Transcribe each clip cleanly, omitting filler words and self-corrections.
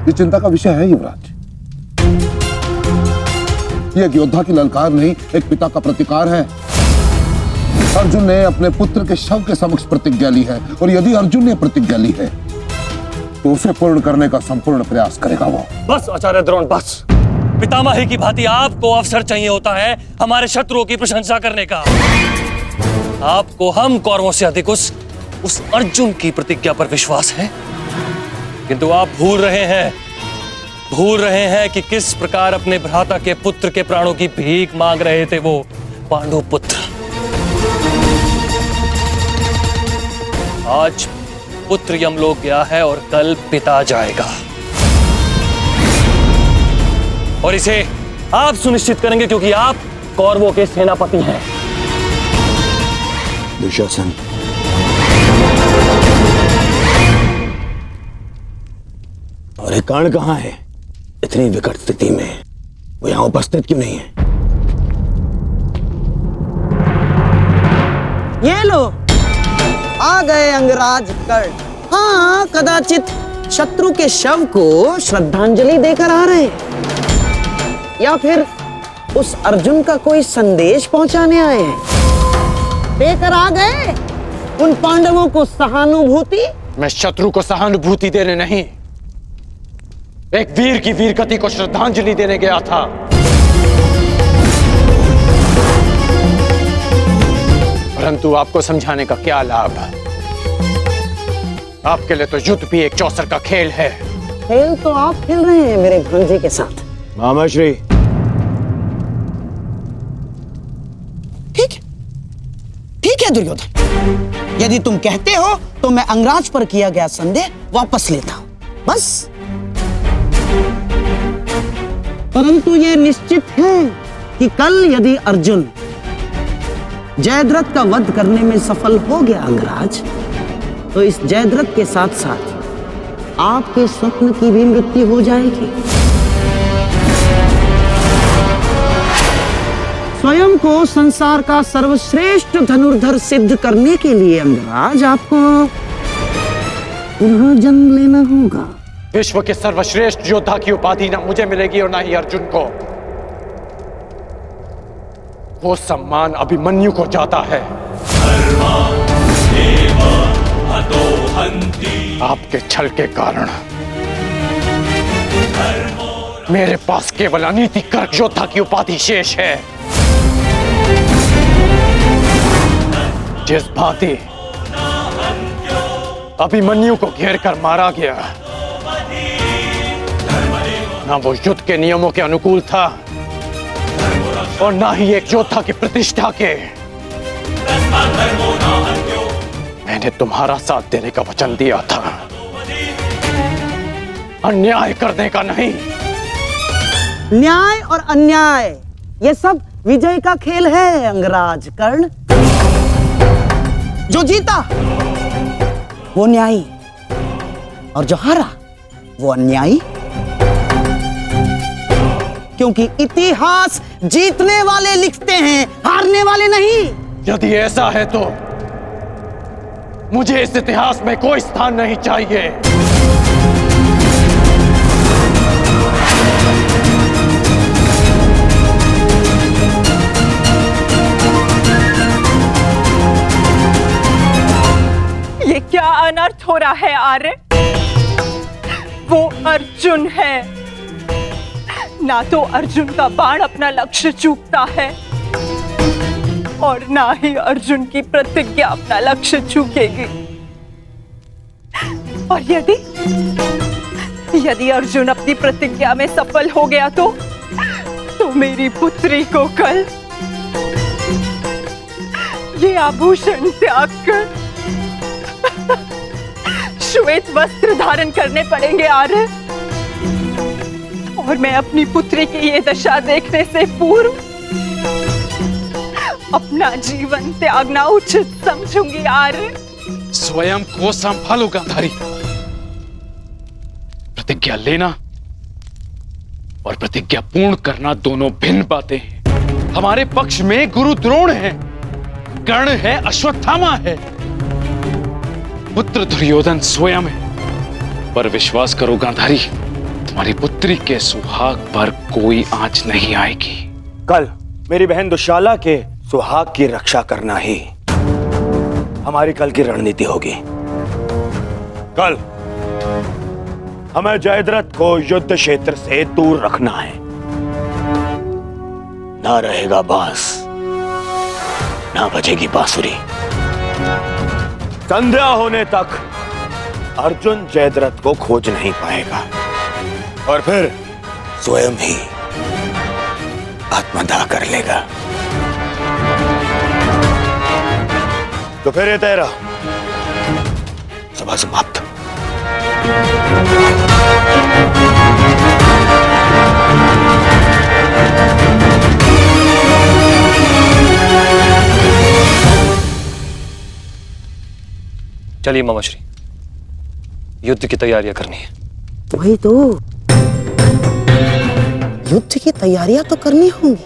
ये चिंता का विषय है युवराज। ये एक योद्धा की ललकार नहीं, एक पिता का प्रतिकार है। अर्जुन ने अपने पुत्र के शव के समक्ष प्रतिज्ञा ली है, और यदि अर्जुन ने प्रतिज्ञा ली है तो उसे पूर्ण करने का संपूर्ण प्रयास करेगा वो। बस आचार्य द्रोण, बस। पितामही की भांति आपको अवसर चाहिए होता है हमारे शत्रुओं की प्रशंसा करने का। आपको हम कौरवों से अधिक उस अर्जुन की प्रतिज्ञा पर विश्वास है, किंतु आप भूल रहे हैं कि किस प्रकार अपने भ्राता के पुत्र के प्राणों की भीख मांग रहे थे वो पांडु पुत्र। आज पुत्र यमलोक गया है और कल पिता जाएगा, और इसे आप सुनिश्चित करेंगे क्योंकि आप कौरवों के सेनापति हैं। दुशासन, और ये कर्ण कहां है? इतनी विकट स्थिति में वो यहां उपस्थित क्यों नहीं है? ये लो, आ गए अंगराज कर्ण। हाँ, कदाचित शत्रु के शव को श्रद्धांजलि देकर आ रहे हैं, या फिर उस अर्जुन का कोई संदेश पहुंचाने आए हैं। देकर आ गए उन पांडवों को सहानुभूति। मैं शत्रु को सहानुभूति देने नहीं, एक वीर की वीरगति को श्रद्धांजलि देने गया था। परंतु आपको समझाने का क्या लाभ? आपके लिए तो युद्ध भी एक चौसर का खेल है। खेल तो आप खेल रहे हैं मेरे भांजे के साथ। मामाश्री, ठीक है दुर्योधन, यदि तुम कहते हो तो मैं अंगराज पर किया गया संदेह वापस लेता हूं, बस। परंतु यह निश्चित है कि कल यदि अर्जुन जयद्रथ का वध करने में सफल हो गया अंगराज, तो इस जयद्रथ के साथ साथ आपके स्वप्न की भी मृत्यु हो जाएगी। स्वयं को संसार का सर्वश्रेष्ठ धनुर्धर सिद्ध करने के लिए अंगराज आपको पुनः जन्म लेना होगा। विश्व के सर्वश्रेष्ठ योद्धा की उपाधि ना मुझे मिलेगी और ना ही अर्जुन को। वो सम्मान अभिमन्यु को जाता है। आपके छल के कारण मेरे पास केवल अनीतिकर योद्धा की उपाधि शेष है। जिस भांति अभिमन्यु को घेर कर मारा गया, ना वो युद्ध के नियमों के अनुकूल था और ना ही एक योद्धा की प्रतिष्ठा के। मैंने तुम्हारा साथ देने का वचन दिया था, अन्याय करने का नहीं। न्याय और अन्याय ये सब विजय का खेल है अंगराज कर्ण। जो जीता वो न्यायी और जो हारा वो अन्यायी, क्योंकि इतिहास जीतने वाले लिखते हैं, हारने वाले नहीं। यदि ऐसा है तो मुझे इस इतिहास में कोई स्थान नहीं चाहिए। ये क्या अनर्थ हो रहा है आर्य? वो अर्जुन है, ना तो अर्जुन का बाण अपना लक्ष्य चूकता है और ना ही अर्जुन की प्रतिज्ञा अपना लक्ष्य चूकेगी। और यदि अर्जुन अपनी प्रतिज्ञा में सफल हो गया तो मेरी पुत्री को कल ये आभूषण त्याग कर श्वेत वस्त्र धारण करने पड़ेंगे आर्य। और मैं अपनी पुत्री की ये दशा देखने से पूर्व अपना जीवन त्यागना उचित समझूंगी आर्य। स्वयं को संभालो गांधारी। प्रतिज्ञा लेना और प्रतिज्ञा पूर्ण करना दोनों भिन्न बातें हैं। हमारे पक्ष में गुरु द्रोण है, कर्ण है, अश्वत्थामा है, पुत्र दुर्योधन स्वयं है। पर विश्वास करो गांधारी, हमारी पुत्री के सुहाग पर कोई आंच नहीं आएगी। कल मेरी बहन दुशाला के सुहाग की रक्षा करना ही हमारी कल की रणनीति होगी। कल हमें जयद्रथ को युद्ध क्षेत्र से दूर रखना है। ना रहेगा बांस, ना बजेगी बांसुरी। संध्या होने तक अर्जुन जयद्रथ को खोज नहीं पाएगा और फिर स्वयं ही आत्मदाह कर लेगा। तो फिर ये तेरा सभा समाप्त। चलिए मामाश्री, युद्ध की तैयारियां करनी है। वही तो, युद्ध की तैयारियां तो करनी होंगी,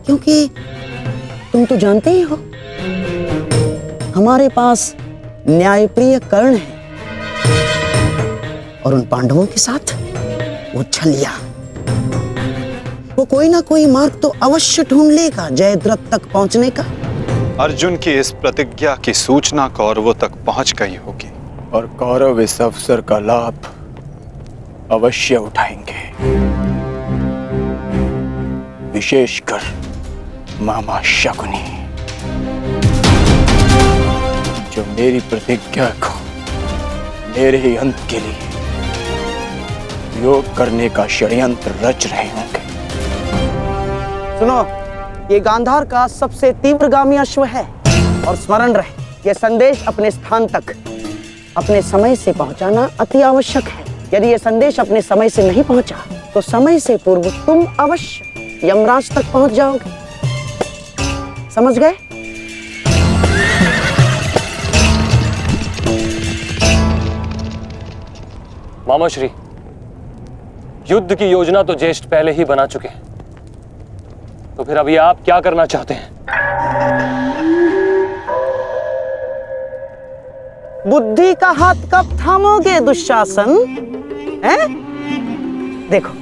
क्योंकि तुम तो जानते ही हो हमारे पास न्यायप्रिय कर्ण है और उन पांडवों के साथ वो छलिया। वो कोई ना कोई मार्ग तो अवश्य ढूंढ लेगा जयद्रथ तक पहुंचने का। अर्जुन की इस प्रतिज्ञा की सूचना कौरवों तक पहुंच गई होगी और कौरव इस अवसर का लाभ अवश्य उठाएंगे, विशेषकर मामा शकुनी, जो मेरी प्रतिज्ञा को मेरे ही अंत के लिए योग करने का षड्यंत्र रच रहे होंगे। सुनो, ये गांधार का सबसे तीव्रगामी अश्व है और स्मरण रहे, ये संदेश अपने स्थान तक अपने समय से पहुंचाना अति आवश्यक है। यदि ये संदेश अपने समय से नहीं पहुंचा तो समय से पूर्व तुम अवश्य यमराज तक पहुंच जाओगे। समझ गए? मामाश्री, युद्ध की योजना तो ज्येष्ठ पहले ही बना चुके हैं, तो फिर अभी आप क्या करना चाहते हैं? बुद्धि का हाथ कब थामोगे दुशासन? हैं? देखो,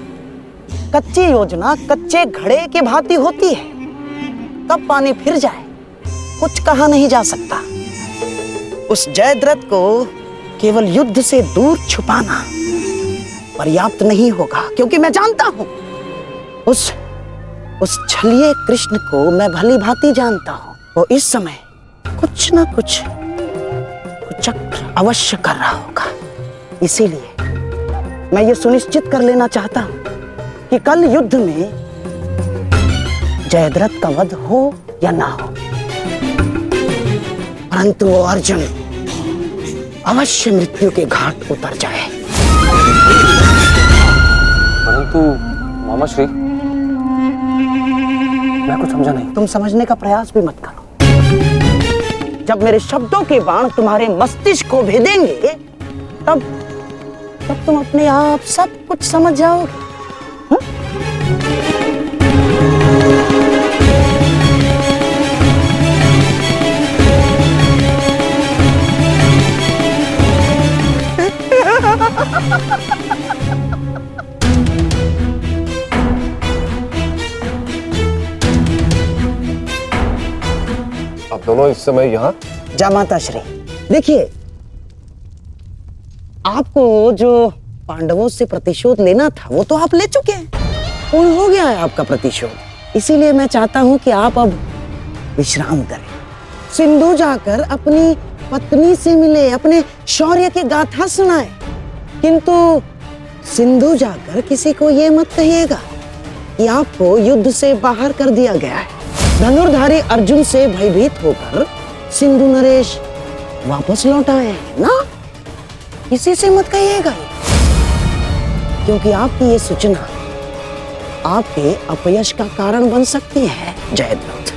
कच्ची योजना कच्चे घड़े के भांति होती है। कब पानी फिर जाए कुछ कहा नहीं जा सकता। उस जयद्रथ को केवल युद्ध से दूर छुपाना पर्याप्त नहीं होगा, क्योंकि मैं जानता हूं उस छलिए कृष्ण को मैं भली भांति जानता हूं। वो इस समय कुछ ना कुछ चक्र अवश्य कर रहा होगा। इसीलिए मैं ये सुनिश्चित कर लेना चाहता हूं कि कल युद्ध में जयद्रथ का वध हो या ना हो, परंतु वो अर्जुन अवश्य मृत्यु के घाट उतर जाए। परंतु मामाश्री, मैं कुछ समझा नहीं। तुम समझने का प्रयास भी मत करो। जब मेरे शब्दों के बाण तुम्हारे मस्तिष्क को भेदेंगे तब तुम अपने आप सब कुछ समझ जाओगे। आप दोनों इस समय यहाँ? जामाता श्री, देखिए, आपको जो पांडवों से प्रतिशोध लेना था वो तो आप ले चुके हैं, पूर्ण हो गया है आपका प्रतिशोध। इसीलिए मैं चाहता हूं कि आप अब विश्राम करें, सिंधु जाकर अपनी पत्नी से मिले, अपने शौर्य की गाथा सुनाए। किंतु सिंधु जाकर किसी को ये मत कहिएगा कि आपको युद्ध से बाहर कर दिया गया है। धनुर्धारी अर्जुन से भयभीत होकर सिंधु नरेश वापस लौट आए हैं ना, किसी से मत कहिएगा, क्योंकि आपकी ये सूचना आपके अपयश का कारण बन सकती है जयद्रथ।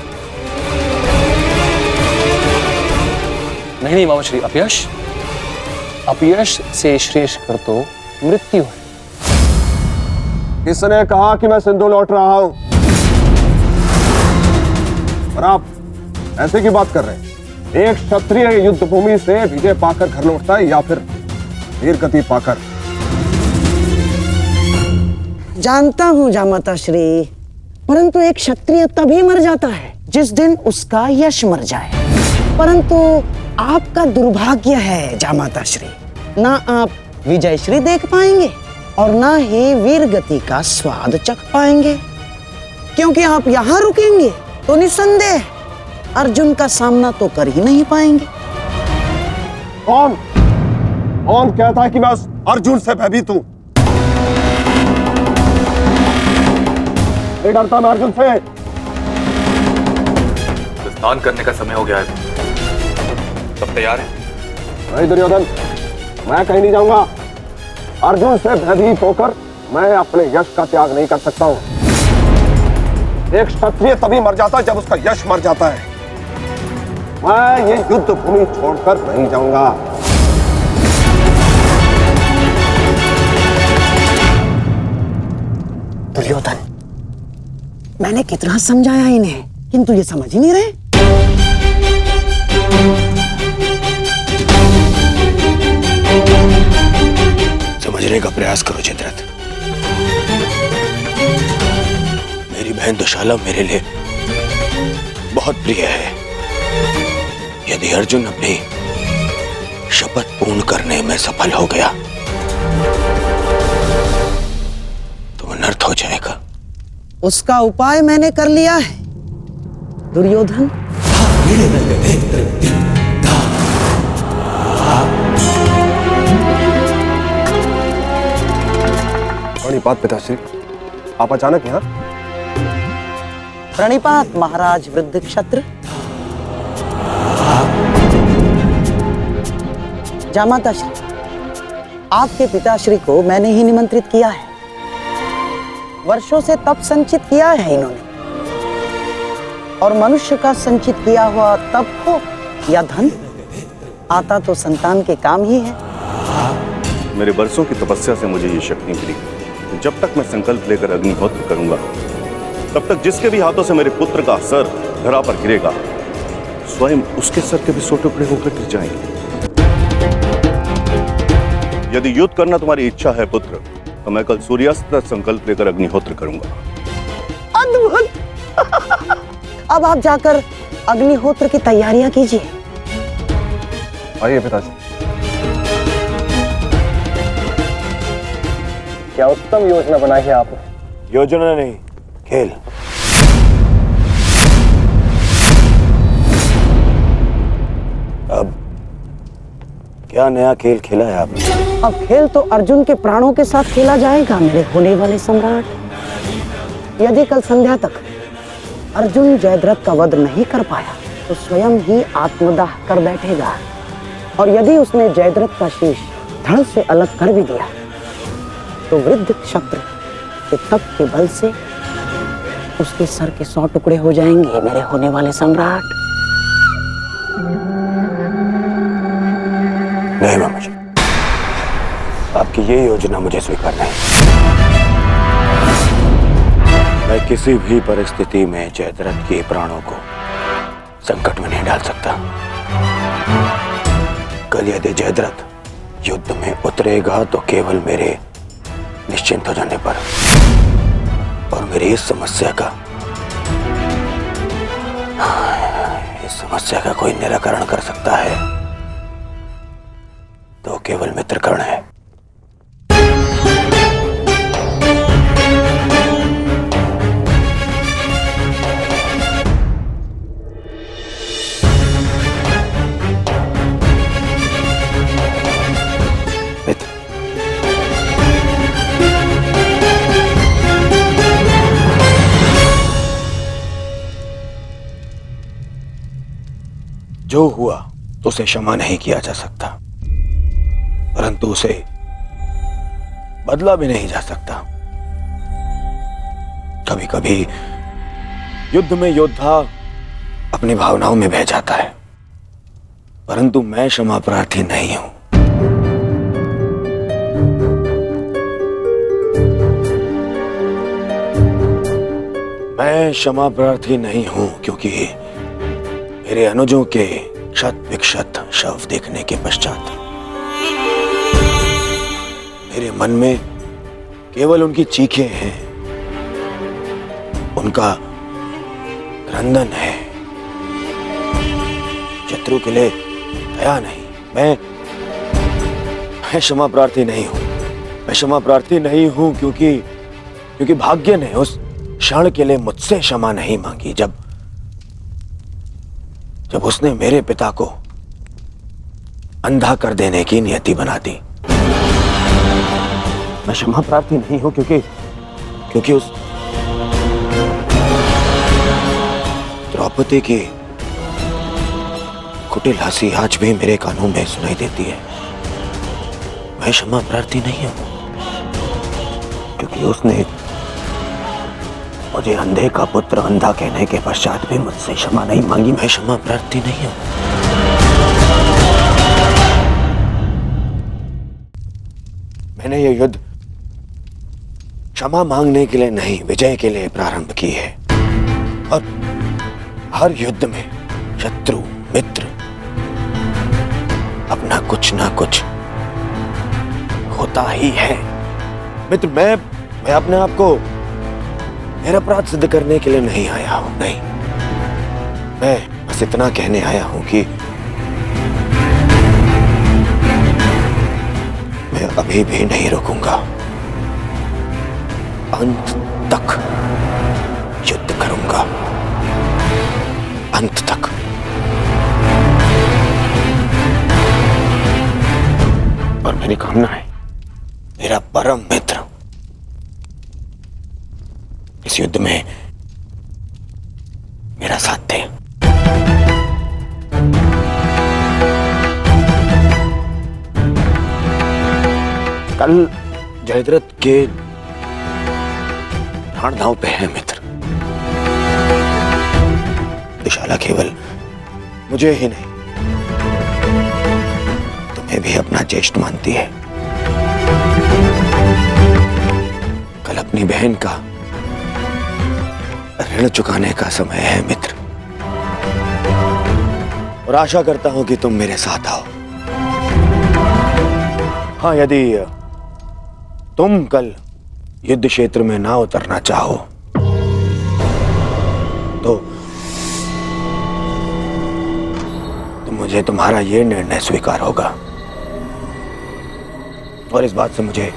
नहीं मामाश्री, अपयश से श्रेष्ठ कर तो मृत्यु है। किसने कहा कि मैं सिंधु लौट रहा हूं? और आप ऐसे की बात कर रहे हैं? एक क्षत्रिय युद्ध भूमि से विजय पाकर घर लौटता है या फिर वीर गति पाकर? जानता हूँ जामाता श्री, परंतु एक क्षत्रिय तभी मर जाता है जिस दिन उसका यश मर जाए। परंतु आपका दुर्भाग्य है जामाता श्री, ना आप विजय श्री देख पाएंगे और ना ही वीर गति का स्वाद चख पाएंगे, क्योंकि आप यहाँ रुकेंगे तो निसंदेह अर्जुन का सामना तो कर ही नहीं पाएंगे। कौन कहता है कि मैं उस अर्जुन से भयभीत हूं? नहीं डरता मैं अर्जुन से। स्नान करने का समय हो गया है, सब तैयार हैं? नहीं दुर्योधन, मैं कहीं नहीं जाऊंगा। अर्जुन से भयभीत होकर मैं अपने यश का त्याग नहीं कर सकता हूं। एक क्षत्रिय तभी मर जाता है जब उसका यश मर जाता है। मैं ये युद्ध भूमि छोड़कर नहीं जाऊंगा। दुर्योधन, मैंने कितना समझाया इन्हें, किंतु ये समझ ही नहीं रहे। समझने का प्रयास करो जयद्रथ। मेरी बहन दुशाला मेरे लिए बहुत प्रिय है। यदि अर्जुन अपनी शपथ पूर्ण करने में सफल हो गया तो अनर्थ हो जाएगा। उसका उपाय मैंने कर लिया है दुर्योधन। प्रणिपात पिताश्री, आप अचानक यहाँ? प्रणिपात महाराज वृद्ध क्षत्र। जामाता श्री, आपके पिताश्री को मैंने ही निमंत्रित किया है। वर्षों से तप संचित किया है इन्होंने, और मनुष्य का संचित किया हुआ तप हो या धन, आता तो संतान के काम ही है। मेरे वर्षों की तपस्या से मुझे ये शक्ति मिली। जब तक मैं संकल्प लेकर अग्निहोत्र करूंगा, तब तक जिसके भी हाथों से मेरे पुत्र का सर धरा पर गिरेगा, स्वयं उसके सर के भी 100 टुकड़े होकर गिर जाएंगे। यदि युद्ध करना तुम्हारी इच्छा है पुत्र, तो मैं कल सूर्यास्त तक संकल्प लेकर अग्निहोत्र करूंगा। अद्भुत! अब आप जाकर अग्निहोत्र की तैयारियां कीजिए। आइए पिताजी। क्या उत्तम योजना बनाई है आपने। योजना नहीं, खेल। अब क्या नया खेल खेला है आपने? अब खेल तो अर्जुन के प्राणों के साथ खेला जाएगा मेरे होने वाले सम्राट। यदि कल संध्या तक अर्जुन जयद्रथ का वध नहीं कर पाया तो स्वयं ही आत्मदाह कर बैठेगा, और यदि उसने जयद्रथ का शीश धड़ से अलग कर भी दिया तो वृद्ध क्षत्र के तप के बल से उसके सर के 100 टुकड़े हो जाएंगे मेरे होने वाले सम्राट। नहीं मामाजी, आपकी ये योजना मुझे स्वीकार नहीं। मैं किसी भी परिस्थिति में जयद्रथ के प्राणों को संकट में नहीं डाल सकता। कल यदि जयद्रथ युद्ध में उतरेगा तो केवल मेरे निश्चिंत हो जाने पर, और मेरी इस समस्या का कोई निराकरण कर सकता है तो केवल मित्रकर्ण है। मित्र, जो हुआ उसे क्षमा नहीं किया जा सकता, परंतु उसे बदला भी नहीं जा सकता। कभी कभी युद्ध में योद्धा अपनी भावनाओं में बह जाता है, परंतु मैं क्षमा प्रार्थी नहीं हूं। मैं क्षमा प्रार्थी नहीं हूं क्योंकि मेरे अनुजों के क्षत विक्षत शव देखने के पश्चात मेरे मन में केवल उनकी चीखें हैं, उनका क्रंदन है। शत्रु के लिए दया नहीं। मैं क्षमा प्रार्थी नहीं हूं। मैं क्षमा प्रार्थी नहीं हूं क्योंकि भाग्य ने उस क्षण के लिए मुझसे क्षमा नहीं मांगी जब उसने मेरे पिता को अंधा कर देने की नियति बना दी। मैं क्षमा प्रार्थी नहीं हूं क्योंकि उस द्रौपदी की कुटिल हंसी आज भी मेरे कानों में सुनाई देती है। मैं क्षमा प्रार्थी नहीं हूं क्योंकि उसने मुझे अंधे का पुत्र अंधा कहने के पश्चात भी मुझसे क्षमा नहीं मांगी। मैं क्षमा प्रार्थी नहीं हूं। मैंने ये युद्ध क्षमा मांगने के लिए नहीं, विजय के लिए प्रारंभ की है। और हर युद्ध में शत्रु मित्र अपना कुछ ना कुछ होता ही है। मित्र, मैं अपने आप को निरपराध सिद्ध करने के लिए नहीं आया हूं। नहीं, मैं बस इतना कहने आया हूं कि मैं अभी भी नहीं रुकूंगा। अंत तक युद्ध करूंगा, अंत तक। और मेरी कामना है मेरा परम मित्र इस युद्ध में मेरा साथ दे। कल जयद्रथ के प्राण दांव पे है मित्र। दुशाला केवल मुझे ही नहीं, तुम्हें भी अपना ज्येष्ठ मानती है। कल अपनी बहन का ऋण चुकाने का समय है मित्र, और आशा करता हूं कि तुम मेरे साथ आओ। हाँ, यदि तुम कल युद्ध क्षेत्र में ना उतरना चाहो तो मुझे तुम्हारा यह निर्णय स्वीकार होगा, और इस बात से मुझे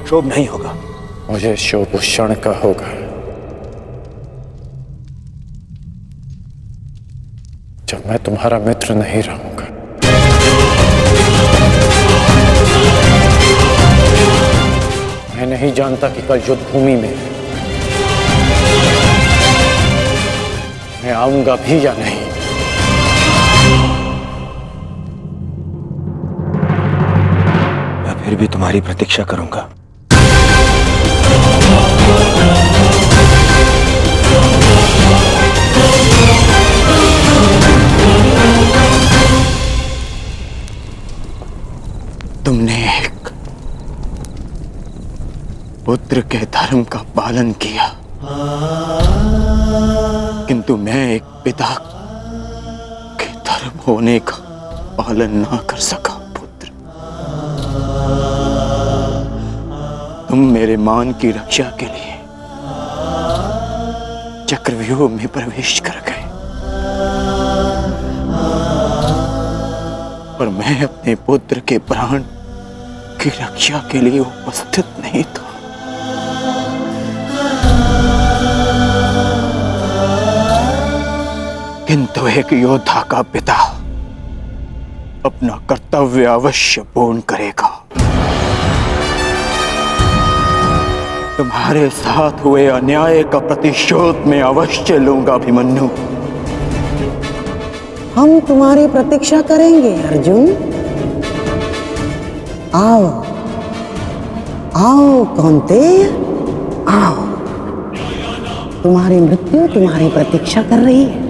क्षोभ नहीं होगा। मुझे क्षोभ उस क्षण का होगा जब मैं तुम्हारा मित्र नहीं रहूंगा। मैं नहीं जानता कि कल युद्ध भूमि में मैं आऊंगा भी या नहीं। मैं फिर भी तुम्हारी प्रतीक्षा करूंगा। तुमने एक पुत्र के धर्म का पालन किया, किंतु मैं एक पिता के धर्म होने का पालन ना कर सका। पुत्र, तुम मेरे मान की रक्षा के लिए चक्रव्यूह में प्रवेश कर गए, पर मैं अपने पुत्र के प्राण की रक्षा के लिए उपस्थित नहीं था। किंतु एक योद्धा का पिता अपना कर्तव्य अवश्य पूर्ण करेगा। तुम्हारे साथ हुए अन्याय का प्रतिशोध मैं अवश्य लूंगा अभिमन्यु। हम तुम्हारी प्रतीक्षा करेंगे अर्जुन। आओ आओ कौन्तेय, आओ। तुम्हारी मृत्यु तुम्हारी प्रतीक्षा कर रही है।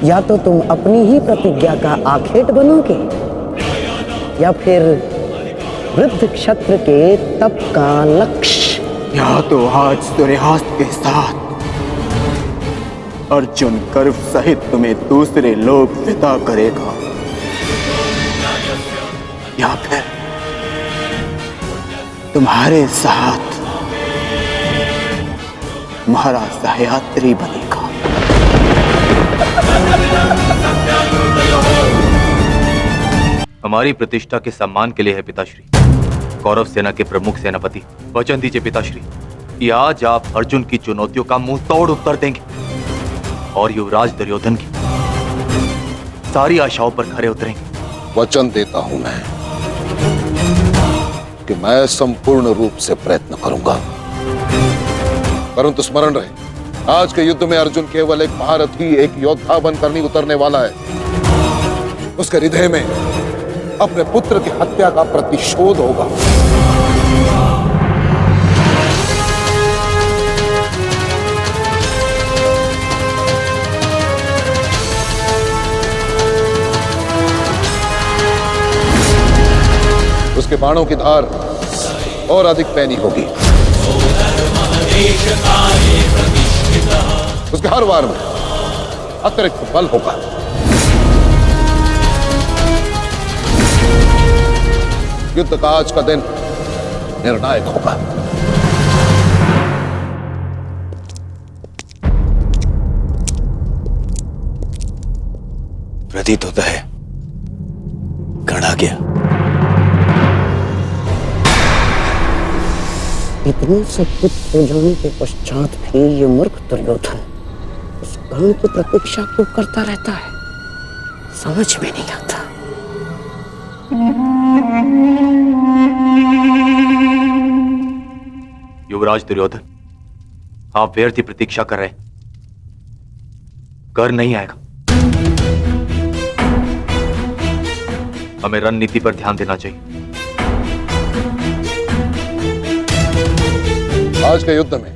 या तो तुम अपनी ही प्रतिज्ञा का आखेट बनोगे, या फिर वृद्ध क्षत्र के तप का लक्ष्य। या तो आज सूर्यास्त के साथ अर्जुन गर्व सहित तुम्हें दूसरे लोक विदा करेगा, या फिर तुम्हारे साथ महाराज सह्याद्री बनेगा। हमारी प्रतिष्ठा के सम्मान के लिए है पिताश्री। कौरव सेना के प्रमुख सेनापति, वचन दीजिए पिताश्री कि आज आप अर्जुन की चुनौतियों का मुंह तोड़ उत्तर देंगे और युवराज दुर्योधन की सारी आशाओं पर खरे उतरेंगे। वचन देता हूं मैं कि मैं संपूर्ण रूप से प्रयत्न करूंगा, परंतु स्मरण रहे, आज के युद्ध में अर्जुन केवल एक महारथी, एक योद्धा बनकर नहीं उतरने वाला है। उसके हृदय में अपने पुत्र की हत्या का प्रतिशोध होगा। उसके बाणों की धार और अधिक पैनी होगी। उसके हर वार में अतिरिक्त बल होगा। युद्ध का आज का दिन निर्णायक होगा। प्रतीत होता है गढ़ आ गया। इतने सब कुछ हो जाने के पश्चात भी ये मूर्ख दुर्योधन उस गण की प्रतीक्षा क्यों करता रहता है, समझ में नहीं आता। युवराज दुर्योधन, आप व्यर्थ ही प्रतीक्षा कर रहे हैं। कर नहीं आएगा। हमें रणनीति पर ध्यान देना चाहिए। आज के युद्ध में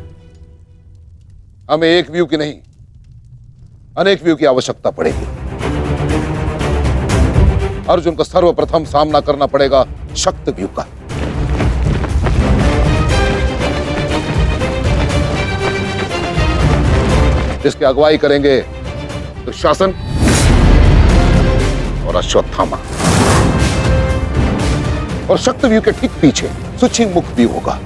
हमें एक व्यू की नहीं, अनेक व्यू की आवश्यकता पड़ेगी। अर्जुन को सर्वप्रथम सामना करना पड़ेगा शक्त व्यू का। जिसकी अगुवाई करेंगे दुशासन और अश्वत्थामा, और शक्त व्यू के ठीक पीछे सुचिमुख व्यू होगा।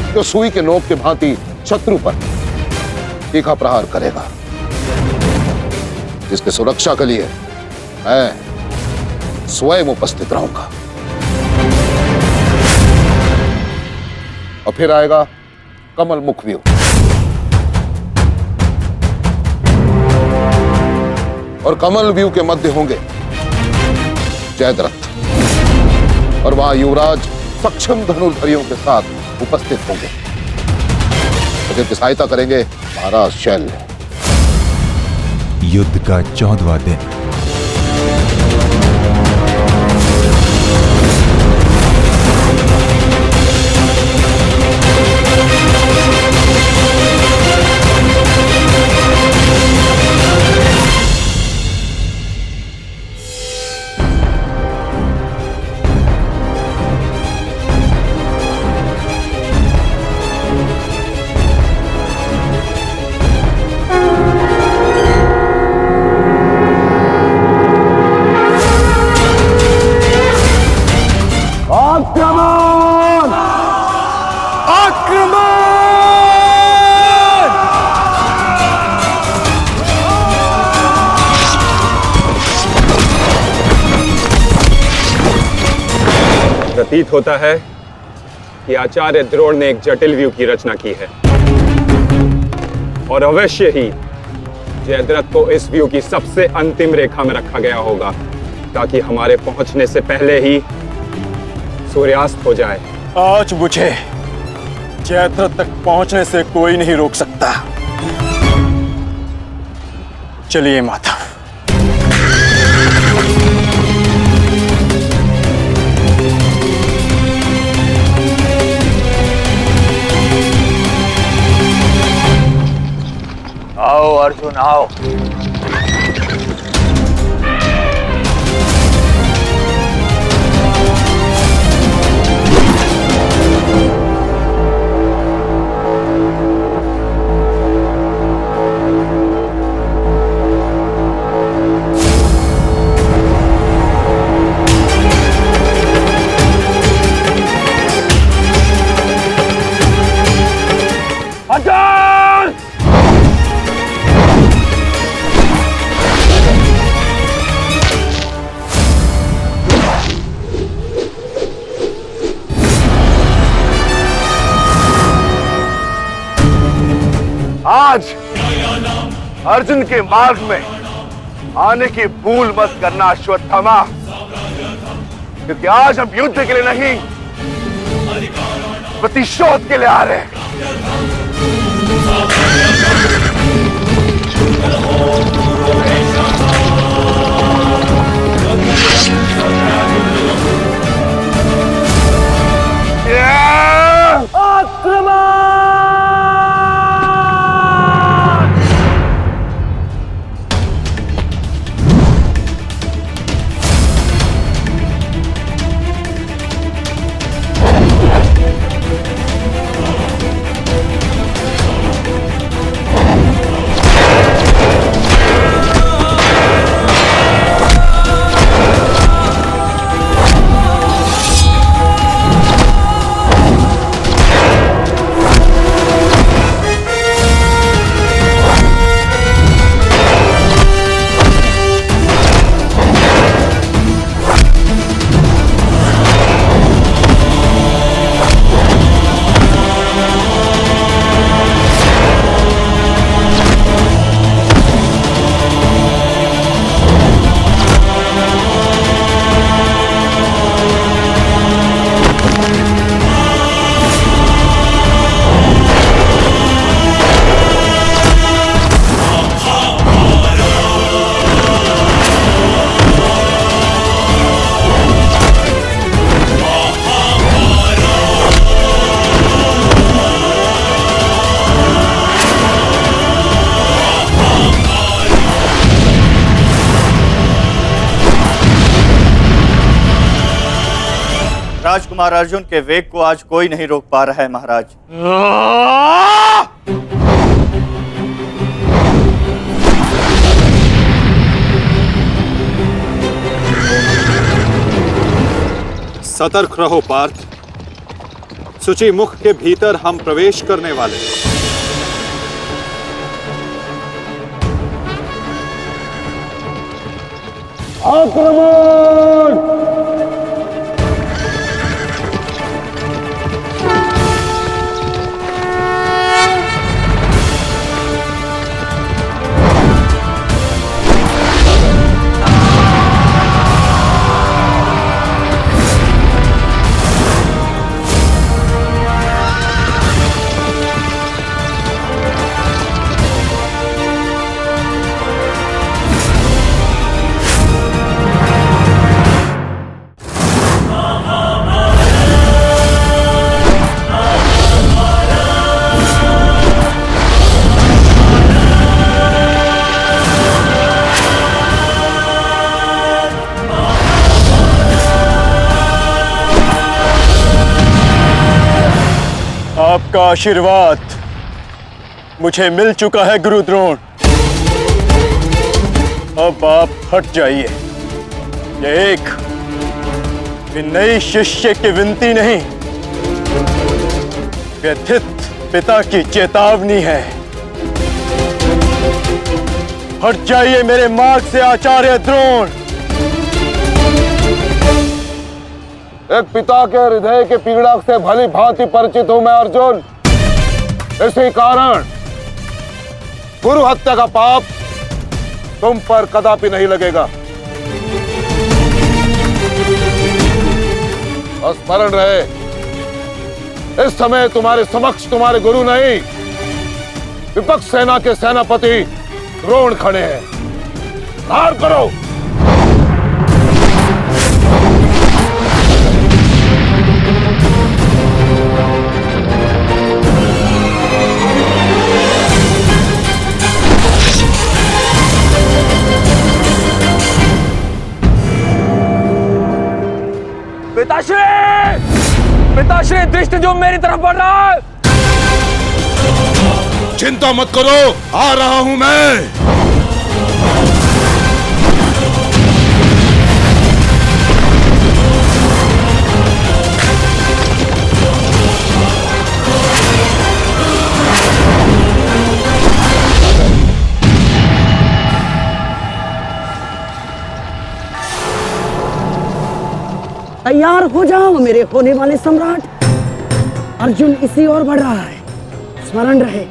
जो सुई के नोक के भांति शत्रु पर तीखा प्रहार करेगा। जिसकी सुरक्षा के लिए मैं स्वयं उपस्थित रहूंगा। और फिर आएगा कमल मुख व्यू, और कमल व्यू के मध्य होंगे जयद्रथ, और वहां युवराज सक्षम धनुर्धरियों के साथ उपस्थित होंगे, जिनकी सहायता करेंगे महाराज शैल्य। युद्ध का 14वां दिन। प्रतीत होता है कि आचार्य द्रोण ने एक जटिल व्यू की रचना की है, और अवश्य ही जयद्रथ को इस व्यू की सबसे अंतिम रेखा में रखा गया होगा, ताकि हमारे पहुंचने से पहले ही सूर्यास्त हो जाए। आज मुझे जयद्रथ तक पहुंचने से कोई नहीं रोक सकता। चलिए माता। आओ अर्जुन आओ। अर्जुन के मार्ग में आने की भूल मत करना अश्वत्थामा, क्योंकि आज हम युद्ध के लिए नहीं, प्रतिशोध के लिए आ रहे हैं। राजकुमार अर्जुन के वेग को आज कोई नहीं रोक पा रहा है महाराज। सतर्क रहो पार्थ, सूची मुख के भीतर हम प्रवेश करने वाले हैं। आक्रमण! आपका आशीर्वाद मुझे मिल चुका है गुरु द्रोण। अब आप हट जाइए। ये एक नई शिष्य की विनती नहीं, व्यथित पिता की चेतावनी है। हट जाइए मेरे मार्ग से आचार्य द्रोण। एक पिता के हृदय के पीड़ा से भली भांति परिचित हूं मैं अर्जुन। इसी कारण गुरु हत्या का पाप तुम पर कदापि नहीं लगेगा। स्मरण रहे, इस समय तुम्हारे समक्ष तुम्हारे गुरु नहीं, विपक्ष सेना के सेनापति द्रोण खड़े हैं। धार करो। पिताश्री दृष्टि जो मेरी तरफ बढ़ रहा है। चिंता मत करो, आ रहा हूं मैं। तैयार हो जाओ मेरे होने वाले सम्राट। अर्जुन इसी ओर बढ़ रहा है। स्मरण रहे,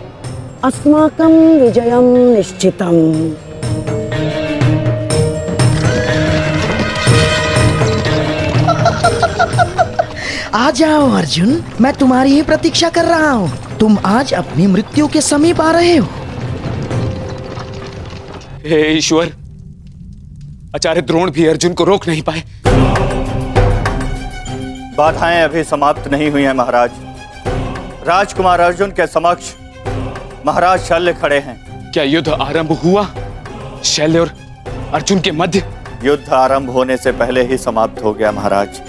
अस्माकं विजयं निश्चितम्। आ जाओ अर्जुन, मैं तुम्हारी ही प्रतीक्षा कर रहा हूँ। तुम आज अपनी मृत्यु के समीप आ रहे हो। हे ईश्वर, आचार्य द्रोण भी अर्जुन को रोक नहीं पाए। बाधाएं अभी समाप्त नहीं हुई हैं महाराज। राजकुमार अर्जुन के समक्ष महाराज शल्य खड़े हैं। क्या युद्ध आरंभ हुआ शल्य और अर्जुन के मध्य? युद्ध आरंभ होने से पहले ही समाप्त हो गया महाराज।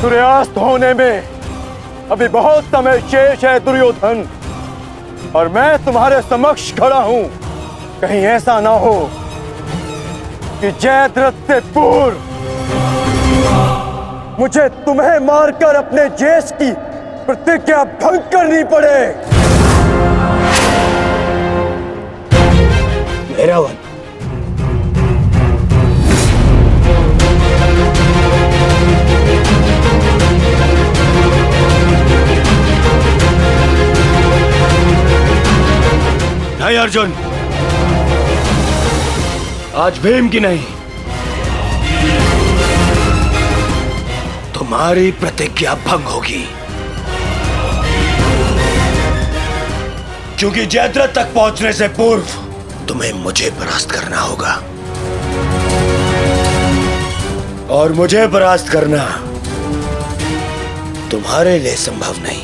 सूर्यास्त होने में अभी बहुत समय शेष है दुर्योधन, और मैं तुम्हारे समक्ष खड़ा हूं। कहीं ऐसा ना हो कि जयद्रथ से पूर्व मुझे तुम्हें मारकर अपने जेश की प्रतिज्ञा भंग करनी पड़े। मेरा वन नहीं अर्जुन, आज भीम की नहीं, तुम्हारी प्रतिज्ञा भंग होगी, क्योंकि जयद्रथ तक पहुंचने से पूर्व तुम्हें मुझे परास्त करना होगा, और मुझे परास्त करना तुम्हारे लिए संभव नहीं।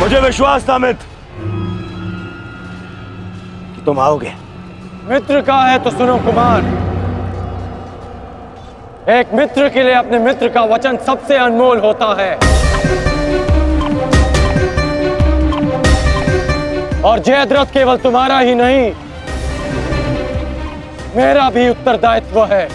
मुझे विश्वास था मित्र कि तुम आओगे। मित्र का है तो सुनो कुमार, एक मित्र के लिए अपने मित्र का वचन सबसे अनमोल होता है, और जयद्रथ केवल तुम्हारा ही नहीं, मेरा भी उत्तरदायित्व है।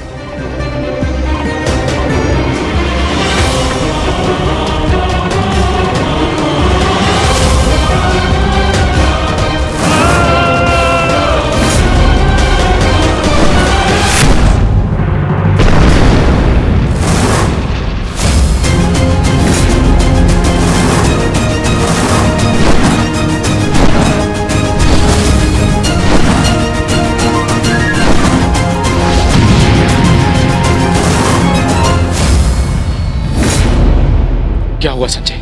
क्या हुआ संजय?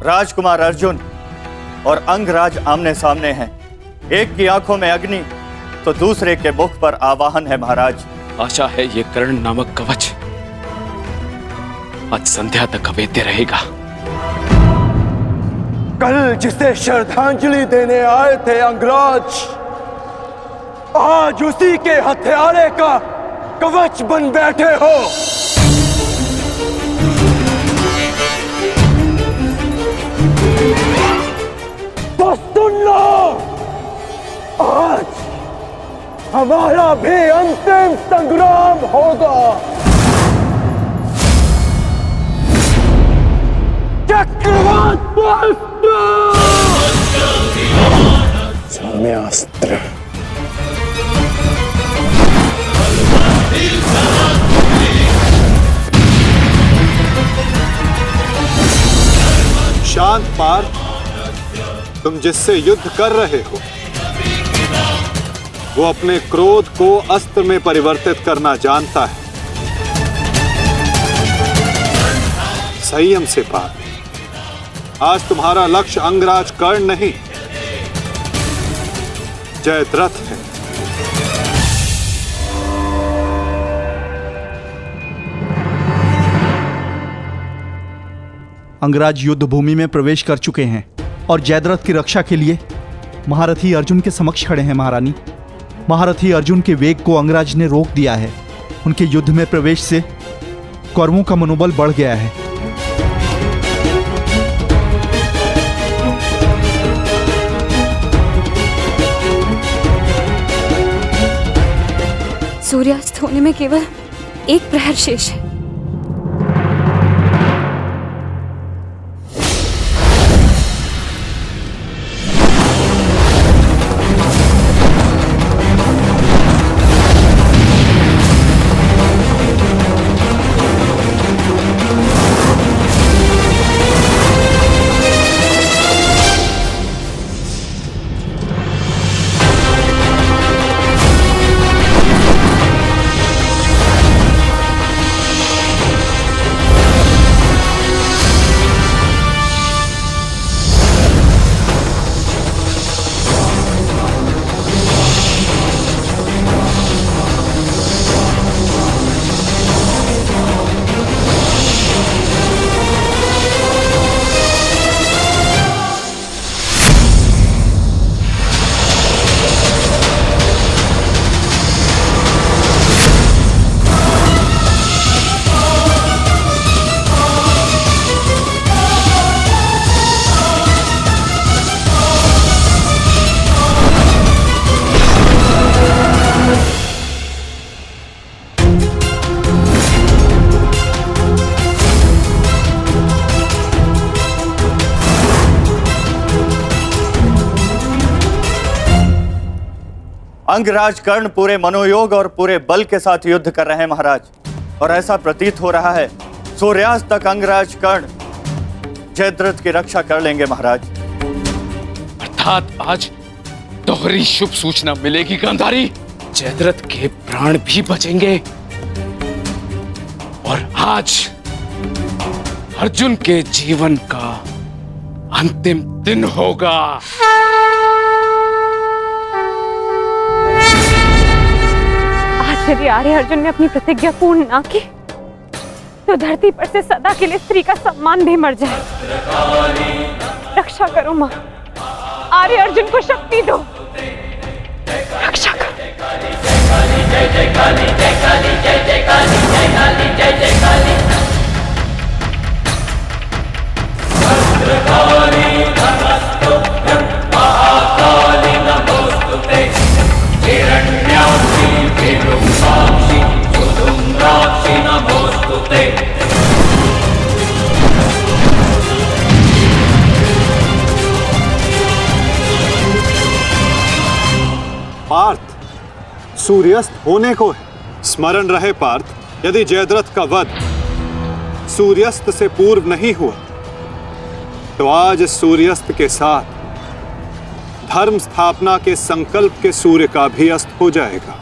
राजकुमार अर्जुन और अंगराज आमने सामने हैं। एक की आंखों में अग्नि तो दूसरे के मुख पर आवाहन है महाराज। आशा है ये कर्ण नामक कवच आज संध्या तक अवेद्य रहेगा। कल जिसे श्रद्धांजलि देने आए थे अंगराज, आज उसी के हथियारे का कवच बन बैठे हो। तो सुन लो, आज हमारा भी अंतिम संग्राम होगा। चक्रवात सौम्यास्त्र। शांति शांत पार्थ, तुम जिससे युद्ध कर रहे हो वो अपने क्रोध को अस्त्र में परिवर्तित करना जानता है। संयम से पार्थ, आज तुम्हारा लक्ष्य अंगराज कर्ण नहीं, जयद्रथ है। अंगराज युद्ध भूमि में प्रवेश कर चुके हैं और जयद्रथ की रक्षा के लिए महारथी अर्जुन के समक्ष खड़े हैं। महारानी, महारथी अर्जुन के वेग को अंगराज ने रोक दिया है। उनके युद्ध में प्रवेश से कौरवों का मनोबल बढ़ गया है। सूर्यास्त होने में केवल एक प्रहर शेष है। अंगराज कर्ण पूरे मनोयोग और पूरे बल के साथ युद्ध कर रहे हैं महाराज, और ऐसा प्रतीत हो रहा है सूर्यास्त तक अंगराज कर्ण जयद्रथ की रक्षा कर लेंगे महाराज। अर्थात आज दोहरी शुभ सूचना मिलेगी गांधारी, जयद्रथ के प्राण भी बचेंगे और आज अर्जुन के जीवन का अंतिम दिन होगा। यदि आर्य अर्जुन ने अपनी प्रतिज्ञा पूर्ण ना की तो धरती पर से सदा के लिए स्त्री का सम्मान भी मर जाए। रक्षा करो मां, आर्य अर्जुन को शक्ति दो, रक्षा करो। जय जय काली, जय काली, जय जय काली, जय काली, जय जय काली। भद्रकाली नमस्तुभ्यं महाकाली नमोस्तुते, हिरण्याक्षी विरूपाक्षी सुधुम्राक्षी नमोस्तुते। पार्थ, सूर्यास्त होने को है। स्मरण रहे पार्थ, यदि जयद्रथ का वध सूर्यास्त से पूर्व नहीं हुआ तो आज सूर्यास्त के साथ धर्म स्थापना के संकल्प के सूर्य का भी अस्त हो जाएगा।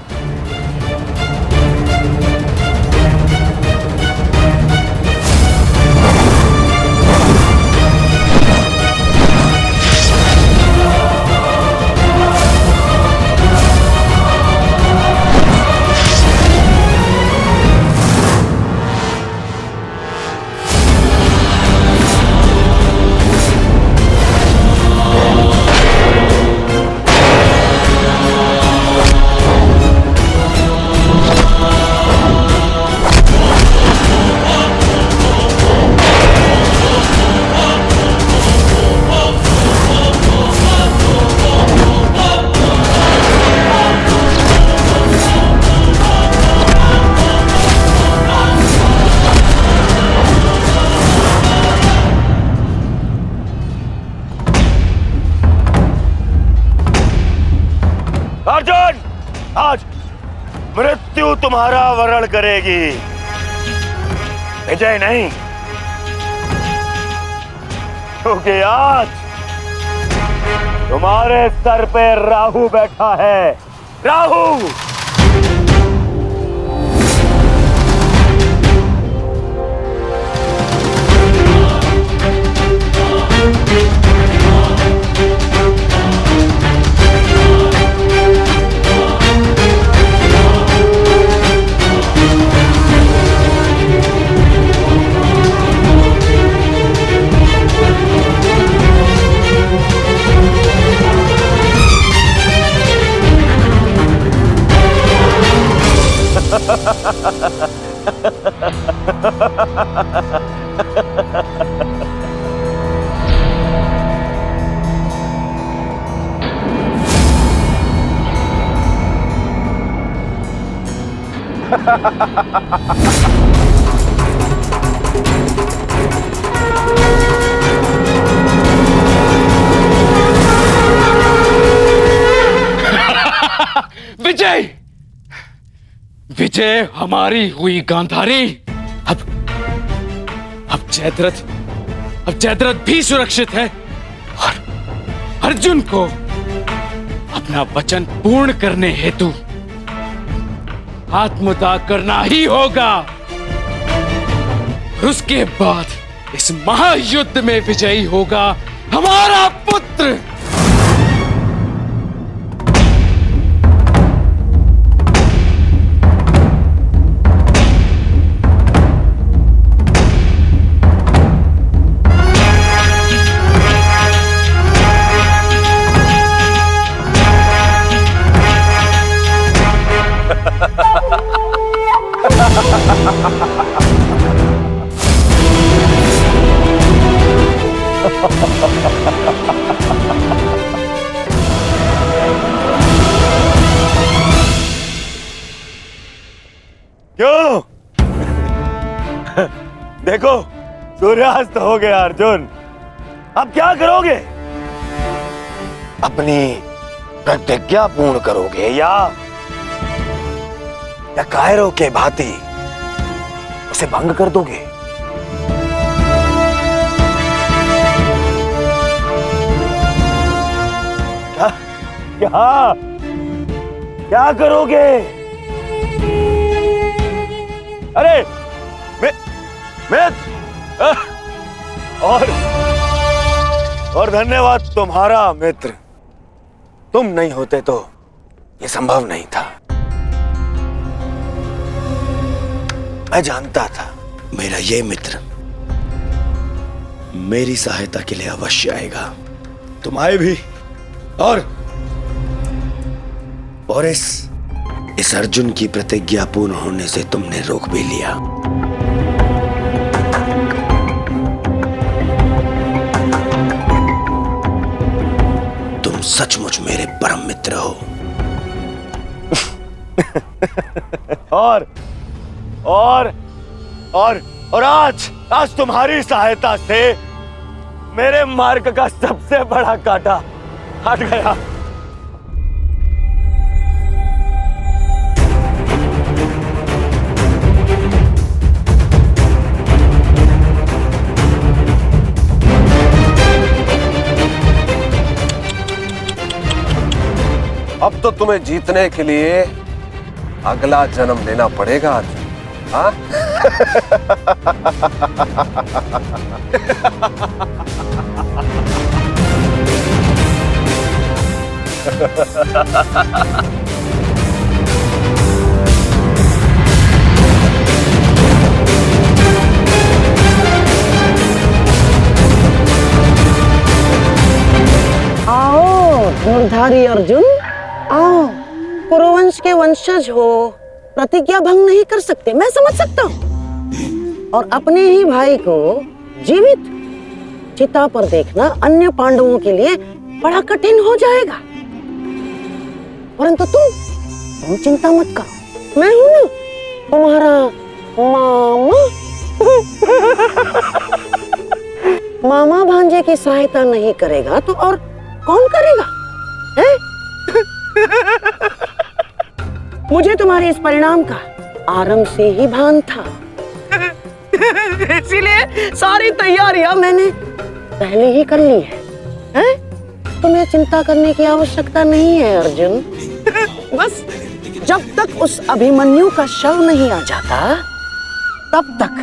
अर्जुन, आज मृत्यु तुम्हारा वरण करेगी, विजय नहीं। क्योंकि आज तुम्हारे सर पे राहु बैठा है। राहु! विजय! विजय हमारी हुई गांधारी। अब जयद्रथ भी सुरक्षित है और अर्जुन को अपना वचन पूर्ण करने हेतु आत्मदाह करना ही होगा। और उसके बाद इस महायुद्ध में विजयी होगा हमारा पुत्र। क्यों? देखो, सूर्यास्त हो गया अर्जुन। अब क्या करोगे? अपनी प्रतिज्ञा पूर्ण करोगे या कायरों के भांति उसे भंग कर दोगे? क्या क्या क्या करोगे? अरे और धन्यवाद तुम्हारा मित्र। तुम नहीं होते तो ये संभव नहीं था। मैं जानता था मेरा ये मित्र मेरी सहायता के लिए अवश्य आएगा। तुम आए भी और इस अर्जुन की प्रतिज्ञा पूर्ण होने से तुमने रोक भी लिया। तुम सचमुच मेरे परम मित्र हो। और आज तुम्हारी सहायता से मेरे मार्ग का सबसे बड़ा कांटा हट गया। अब तो तुम्हें जीतने के लिए अगला जन्म लेना पड़ेगा अर्जुन। हाँ? आओ धनुर्धारी अर्जुन, आओ। कुरुवंश के वंशज हो, प्रतिज्ञा भंग नहीं कर सकते, मैं समझ सकता हूँ। और अपने ही भाई को जीवित चिता पर देखना अन्य पांडवों के लिए बड़ा कठिन हो जाएगा। परंतु तुम चिंता मत करो, मैं हूं ना तुम्हारा मामा। मामा भांजे की सहायता नहीं करेगा तो और कौन करेगा? है? मुझे तुम्हारे इस परिणाम का आरंभ से ही भान था। इसीलिए सारी तैयारियां मैंने पहले ही कर ली है, हैं? तुम्हें चिंता करने की आवश्यकता नहीं है अर्जुन। बस जब तक उस अभिमन्यु का शव नहीं आ जाता तब तक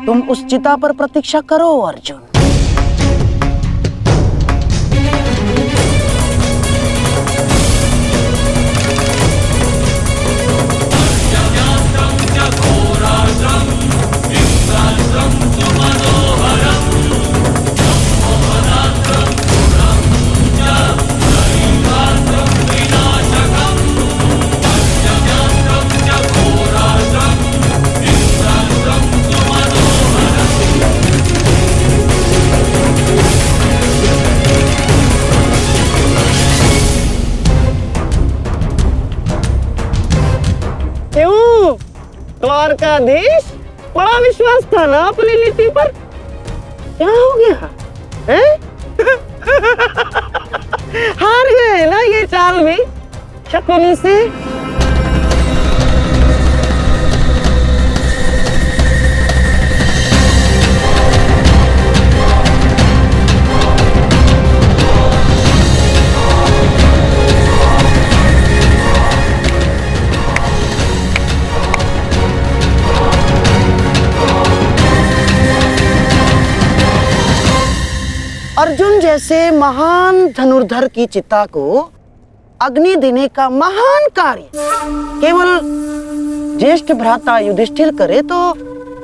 तुम उस चिता पर प्रतीक्षा करो अर्जुन। द्वारकाधीश, बड़ा विश्वास था ना अपनी नीति पर, क्या हो गया हैं? हार गए ना ये चाल भी शकुनी से। अर्जुन जैसे महान धनुर्धर की चिता को अग्नि देने का महान कार्य केवल ज्येष्ठ भ्राता युधिष्ठिर करे तो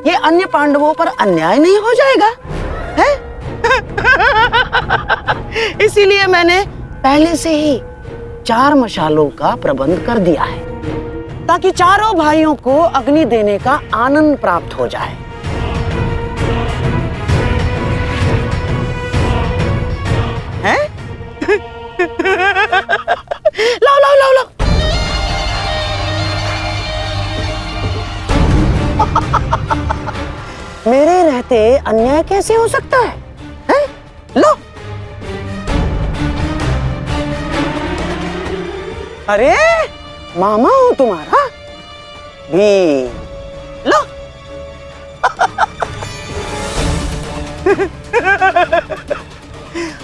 ये अन्य पांडवों पर अन्याय नहीं हो जाएगा, है? इसीलिए मैंने पहले से ही 4 मशालों का प्रबंध कर दिया है ताकि चारों भाइयों को अग्नि देने का आनंद प्राप्त हो जाए। हैं? लाओ लाओ लाओ लाओ। मेरे रहते अन्याय कैसे हो सकता है? हैं? लो। अरे मामा हूं तुम्हारा भी, लो।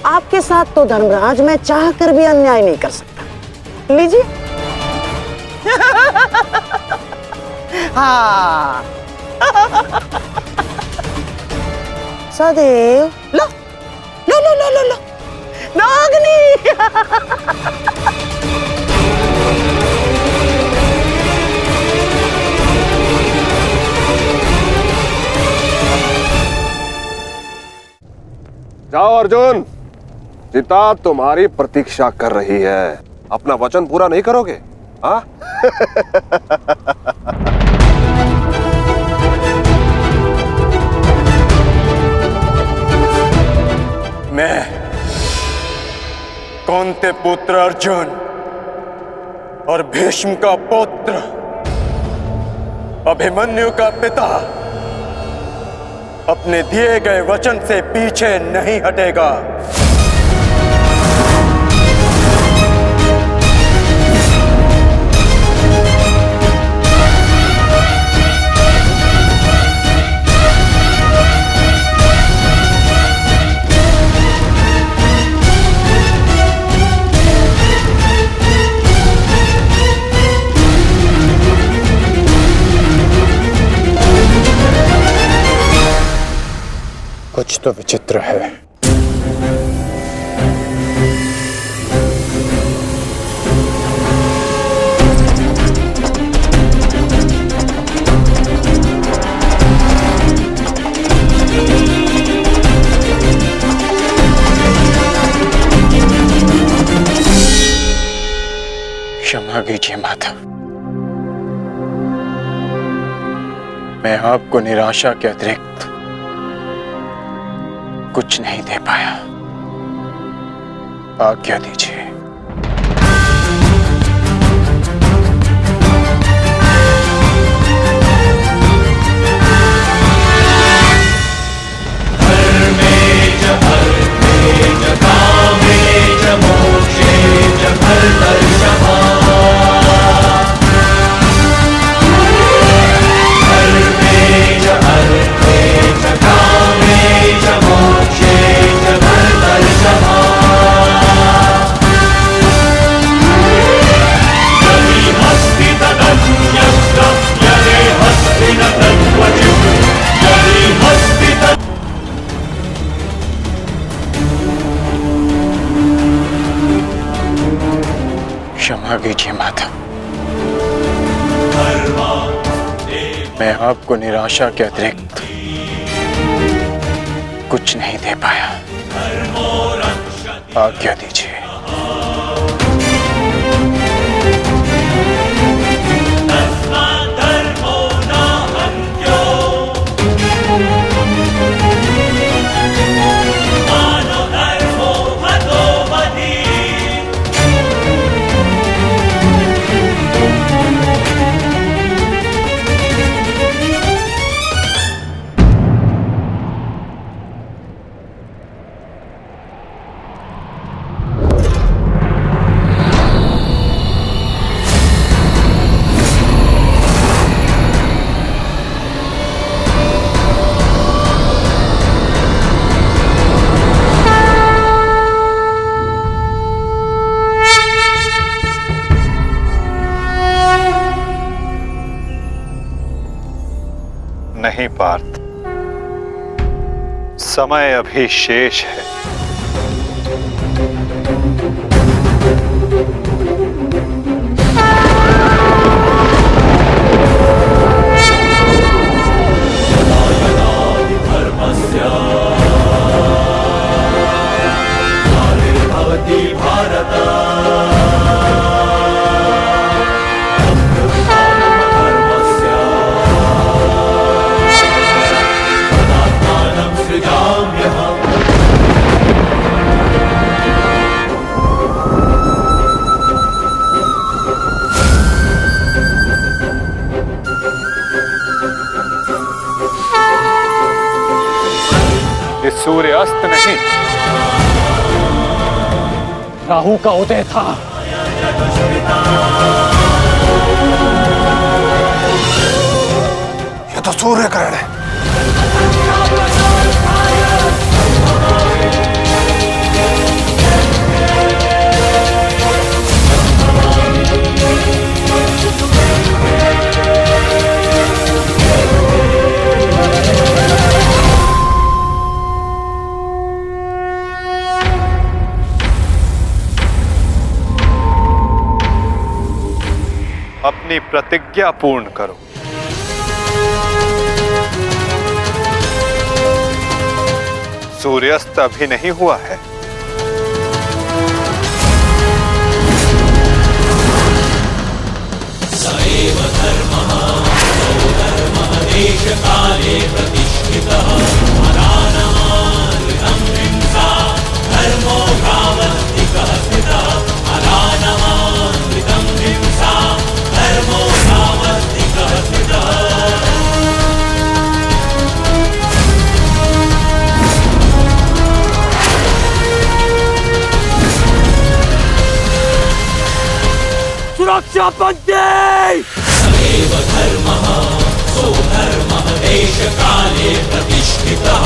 आपके साथ तो धर्मराज मैं चाह कर भी अन्याय नहीं कर सकता। लीजिए। हाँ। सदैव लो लो लो लो लो लो नागनी। जाओ अर्जुन, चिता तुम्हारी प्रतीक्षा कर रही है। अपना वचन पूरा नहीं करोगे? हाँ? मैं कौंते पुत्र अर्जुन और भीष्म का पुत्र अभिमन्यु का पिता अपने दिए गए वचन से पीछे नहीं हटेगा। कुछ तो विचित्र है। क्षमा कीजिए माता, मैं आपको निराशा के अतिरिक्त कुछ नहीं दे पाया। आज्ञा दीजिए। मोक्षे दीजिए माता। मैं आपको निराशा के अतिरिक्त कुछ नहीं दे पाया। आज्ञा दीजिए। नहीं पार्थ, समय अभी शेष है। सूर्यास्त नहीं, राहु का उदय था। ये तो सूर्य ग्रहण है। अपनी प्रतिज्ञा पूर्ण करो। सूर्यास्त अभी नहीं हुआ है। सएव धर्मः धर्मः देश काले प्रतिष्ठितः अनानमानृतं हिंसा धर्मो भावस्तिकः स्थितः अनानमानृतं हिंसा धर्मो भावस्तिकः स्थितः। सुरक्षा पंक्ति। सएव धर्मः सो धर्मः देश काले प्रतिष्ठितः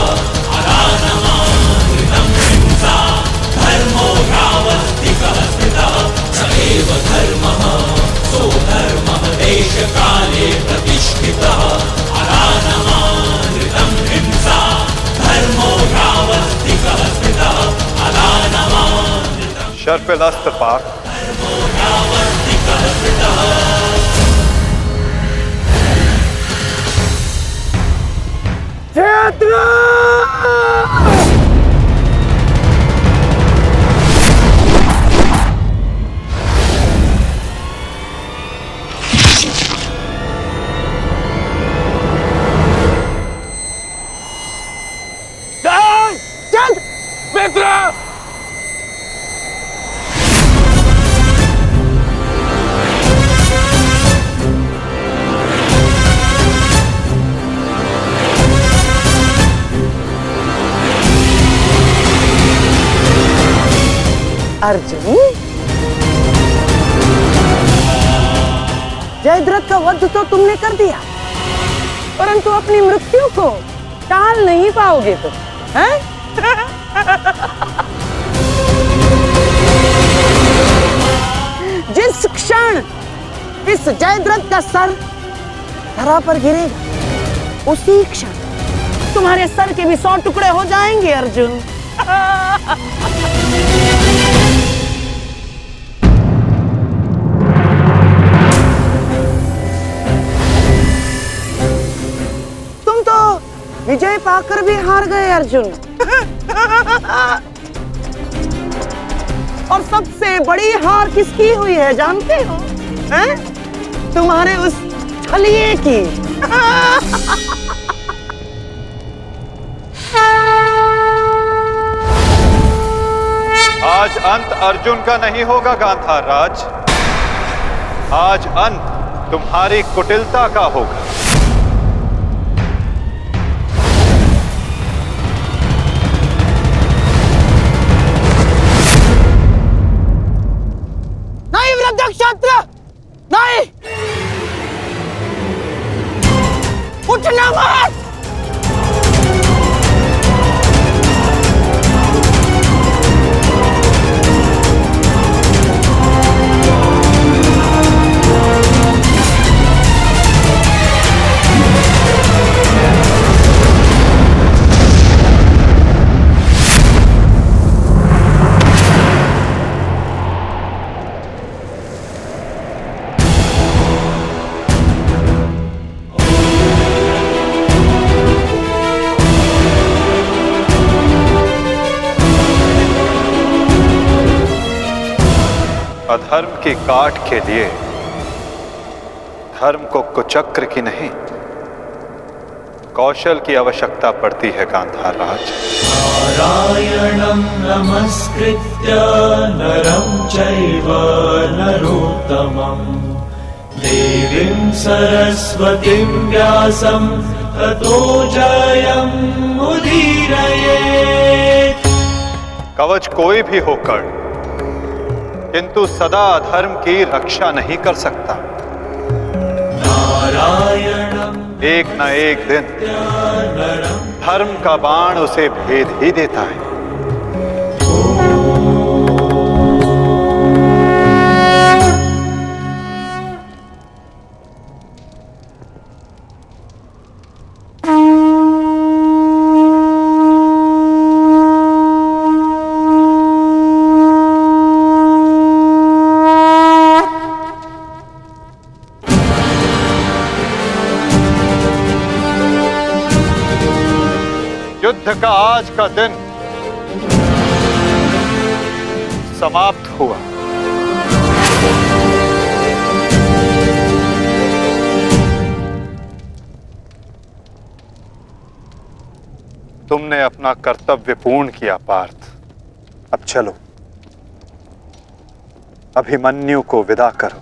अनानमानृतं हिंसा धर्मो भावस्तिकः स्थितः। सएव धर्मः सो धर्मः देश काले प्रतिष्ठितः अनानमानृतं हिंसा धर्मो भावस्तिकः स्थितः अनानमानृतं। शर्पिलास्त्र पार्थ। मित्र अर्जुन, जयद्रथ का वध तो तुमने कर दिया, परंतु अपनी मृत्यु को टाल नहीं पाओगे तुम, हैं? जिस क्षण इस जयद्रथ का सर धरा पर गिरेगा, उसी क्षण तुम्हारे सर के भी 100 टुकड़े हो जाएंगे अर्जुन। विजय पाकर भी हार गए अर्जुन। और सबसे बड़ी हार किसकी हुई है जानते हो? हैं? तुम्हारे उस छलिए की। आज अंत अर्जुन का नहीं होगा गांधार राज, आज अंत तुम्हारी कुटिलता का होगा। नहीं वृद्धक्षत्र, नहीं, उठना मत। अधर्म की काट के लिए धर्म को कुचक्र की नहीं कौशल की आवश्यकता पड़ती है गांधार राज। नारायणं नमस्कृत्य नरं चैव नरोत्तमं देवीं सरस्वतीं व्यासं ततो जयम् उदीरयेत्। कवच कोई भी होकर किंतु सदा अधर्म की रक्षा नहीं कर सकता। एक न एक दिन धर्म का बाण उसे भेद ही देता है। युद्ध का आज का दिन समाप्त हुआ। तुमने अपना कर्तव्य पूर्ण किया पार्थ। अब चलो, अभिमन्यु को विदा करो।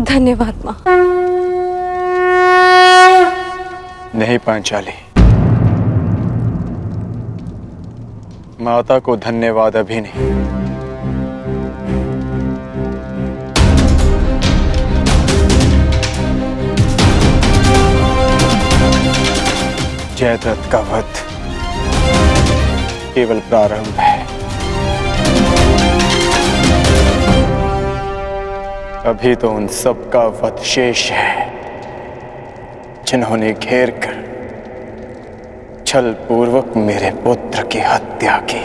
धन्यवाद माँ। नहीं पांचाली, माता को धन्यवाद अभी नहीं। जयद्रथ का वध केवल प्रारंभ है। अभी तो उन सब का वध शेष है जिन्होंने घेर कर छल पूर्वक मेरे पुत्र की हत्या की।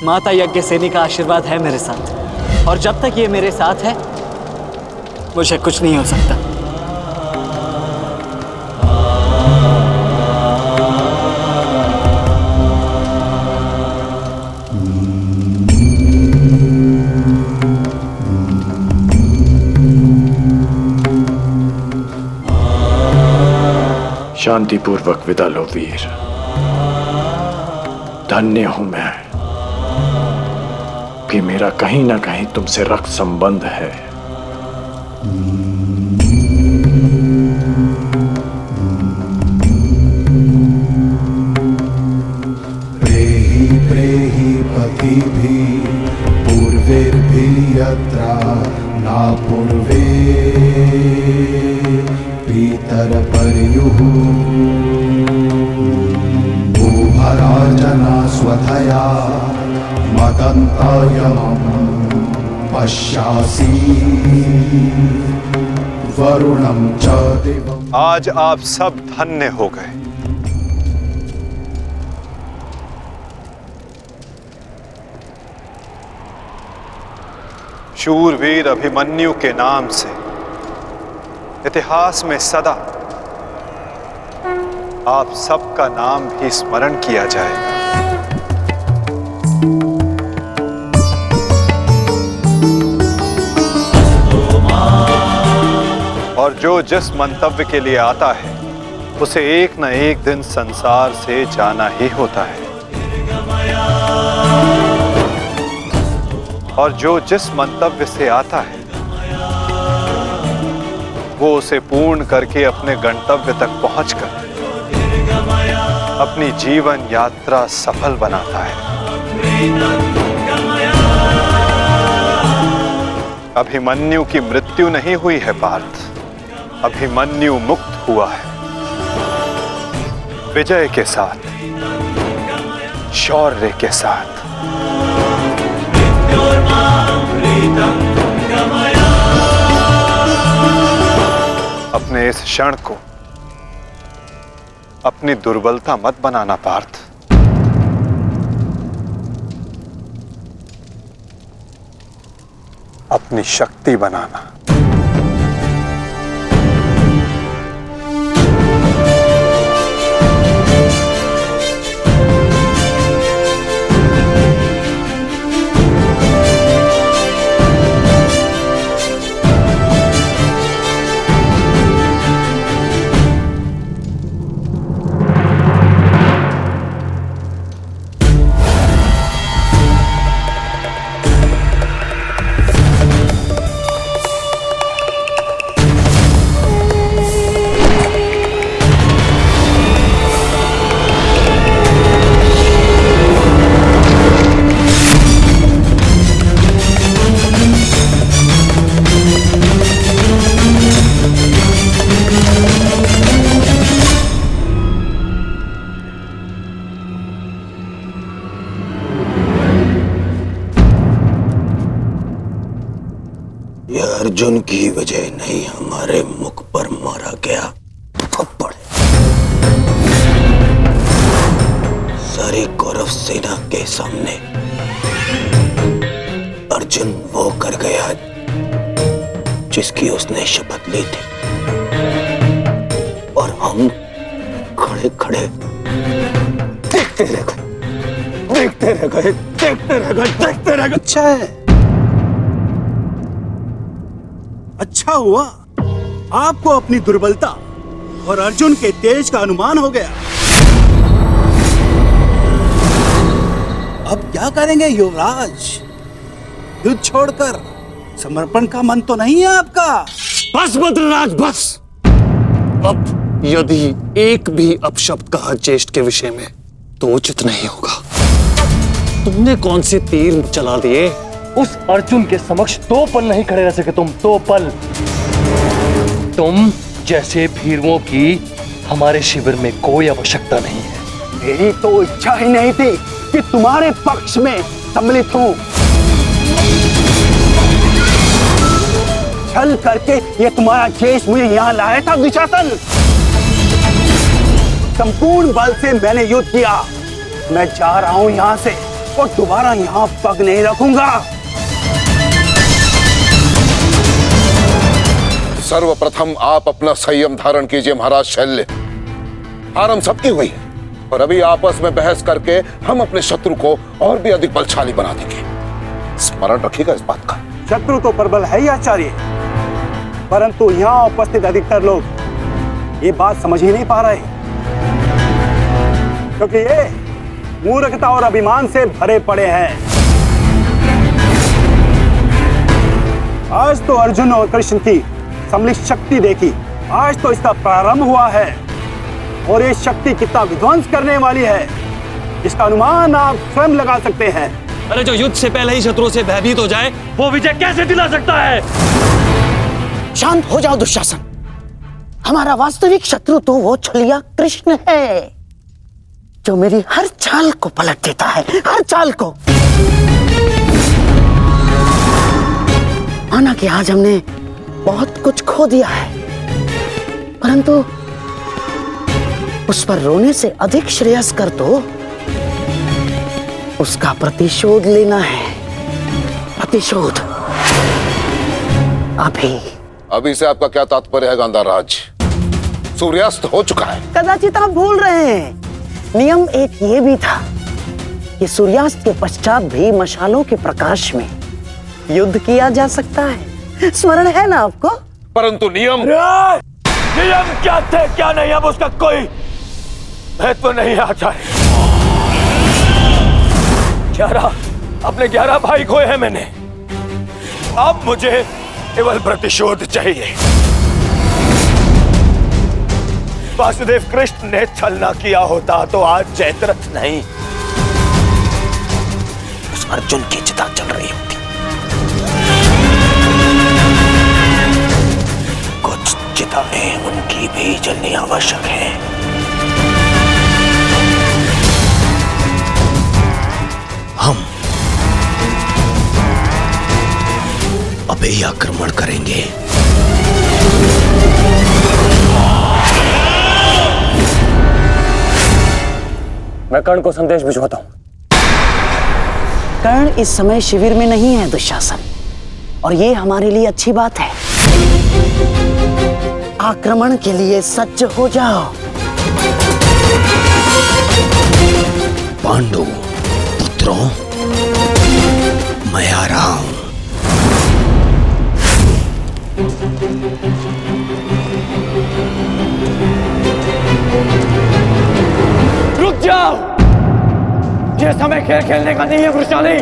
माता यज्ञसेनी का आशीर्वाद है मेरे साथ, और जब तक ये मेरे साथ है मुझे कुछ नहीं हो सकता। शांतिपूर्वक विदा लो वीर। धन्य हूं मैं कि मेरा कहीं ना कहीं तुमसे रक्त संबंध है। प्रेहि प्रेहि पतिभिः पूर्वैर्भिः यत्रा न पूर्वे पितरपर्युः भूभराजना स्वधया मदन्तायमं पश्यासि वरुणं च दिवम्। आज आप सब धन्य हो गए। शूरवीर अभिमन्यु के नाम से इतिहास में सदा आप सबका नाम भी स्मरण किया जाएगा। और जो जिस मंतव्य के लिए आता है उसे एक न एक दिन संसार से जाना ही होता है, और जो जिस मंतव्य से आता है वो उसे पूर्ण करके अपने गंतव्य तक पहुंचकर अपनी जीवन यात्रा सफल बनाता है। अभिमन्यु की मृत्यु नहीं हुई है पार्थ, अभिमन्यु मुक्त हुआ है विजय के साथ, शौर्य के साथ। अपने इस क्षण को अपनी दुर्बलता मत बनाना पार्थ। अपनी शक्ति बनाना। अर्जुन की वजह नहीं हमारे मुख पर मारा गया थप्पड़। सारी कौरव सेना के सामने अर्जुन वो कर गया जिसकी उसने शपथ ली थी, और हम खड़े खड़े देखते रह गए, देखते रह गए, देखते रह गए, देखते रह गए। अच्छा है, अच्छा हुआ आपको अपनी दुर्बलता और अर्जुन के तेज का अनुमान हो गया। अब क्या करेंगे युवराज? युद्ध छोड़कर समर्पण का मन तो नहीं है आपका? बस बद्रराज बस। अब यदि एक भी अपशब्द कहा ज्येष्ठ के विषय में तो उचित नहीं होगा। तुमने कौन से तीर चला दिए? उस अर्जुन के समक्ष 2 पल नहीं खड़े रह सके तुम, 2 पल। तुम जैसे भीरुओं की हमारे शिविर में कोई आवश्यकता नहीं है। मेरी तो इच्छा ही नहीं थी कि तुम्हारे पक्ष में सम्मिलित हूं। छल करके ये तुम्हारा ज्येष्ठ मुझे यहाँ लाया था दुशासन। संपूर्ण बल से मैंने युद्ध किया। मैं जा रहा हूं यहाँ से, और दोबारा यहाँ पग नहीं रखूंगा। सर्वप्रथम आप अपना संयम धारण कीजिए महाराज शैल्य। हार हम सबकी हुई है और अभी आपस में बहस करके हम अपने शत्रु को और भी अधिक बलशाली बना देंगे। स्मरण रखिएगा इस बात का। शत्रु तो प्रबल है ही आचार्य, परंतु यहाँ उपस्थित अधिकतर लोग ये बात समझ ही नहीं पा रहे, क्योंकि ये मूर्खता और अभिमान से भरे पड़े हैं। आज तो अर्जुन और कृष्ण की सम्मिलित शक्ति देखी, आज तो इसका प्रारंभ हुआ है और ये शक्ति कितना विध्वंस करने वाली है इसका अनुमान आप स्वयं लगा सकते हैं। अरे जो युद्ध से पहले ही शत्रुओं से भयभीत हो जाए वो विजय कैसे दिला सकता है? शांत हो जाओ दुशासन। हमारा वास्तविक शत्रु तो वो छलिया कृष्ण है जो मेरी हर चाल को पलट देता है, हर चाल को। माना कि आज हमने बहुत कुछ खो दिया है, परंतु उस पर रोने से अधिक श्रेयस्कर तो उसका प्रतिशोध लेना है। प्रतिशोध अभी से आपका क्या तात्पर्य है गांधाराज? सूर्यास्त हो चुका है। कदाचित आप भूल रहे हैं, नियम एक ये भी था कि सूर्यास्त के पश्चात भी मशालों के प्रकाश में युद्ध किया जा सकता है। स्मरण है ना आपको? परंतु नियम क्या थे क्या नहीं, अब उसका कोई महत्व नहीं है आचार्य। 11 अपने 11 भाई खोए हैं मैंने, अब मुझे केवल प्रतिशोध चाहिए। वासुदेव कृष्ण ने छल ना किया होता तो आज जयद्रथ नहीं, उस अर्जुन की चिता चल रही होती। कुछ चिताएं उनकी भी जलनी आवश्यक है। हम अभी आक्रमण करेंगे। मैं कर्ण को संदेश भिजवाता हूं। कर्ण इस समय शिविर में नहीं है दुशासन, और ये हमारे लिए अच्छी बात है। आक्रमण के लिए सज्ज हो जाओ। पांडु पुत्रों, मैं आ रहा हूं। रुक जाओ, ये समय खेल खेलने का नहीं है वृषाली।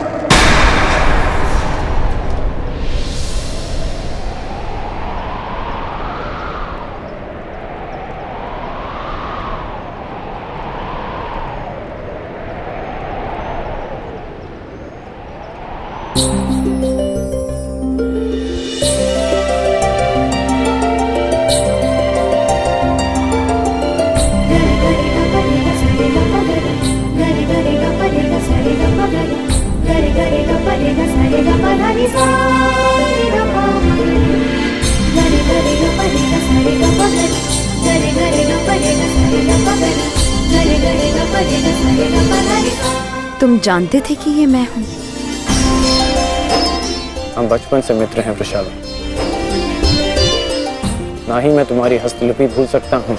तुम जानते थे कि ये मैं हूं? हम बचपन से मित्र हैं वृषाली। ना ही मैं तुम्हारी हस्तलिपि भूल सकता हूं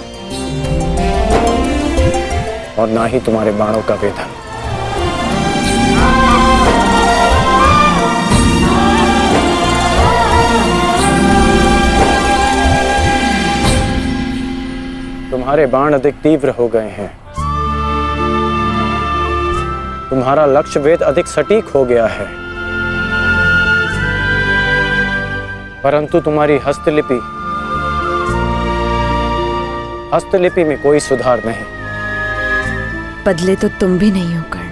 और ना ही तुम्हारे बाणों का वेधन। तुम्हारे बाण अधिक तीव्र हो गए हैं, तुम्हारा लक्ष्य वेद अधिक सटीक हो गया है, परंतु तुम्हारी हस्तलिपि में कोई सुधार नहीं। बदले तो तुम भी नहीं हो कर्ण।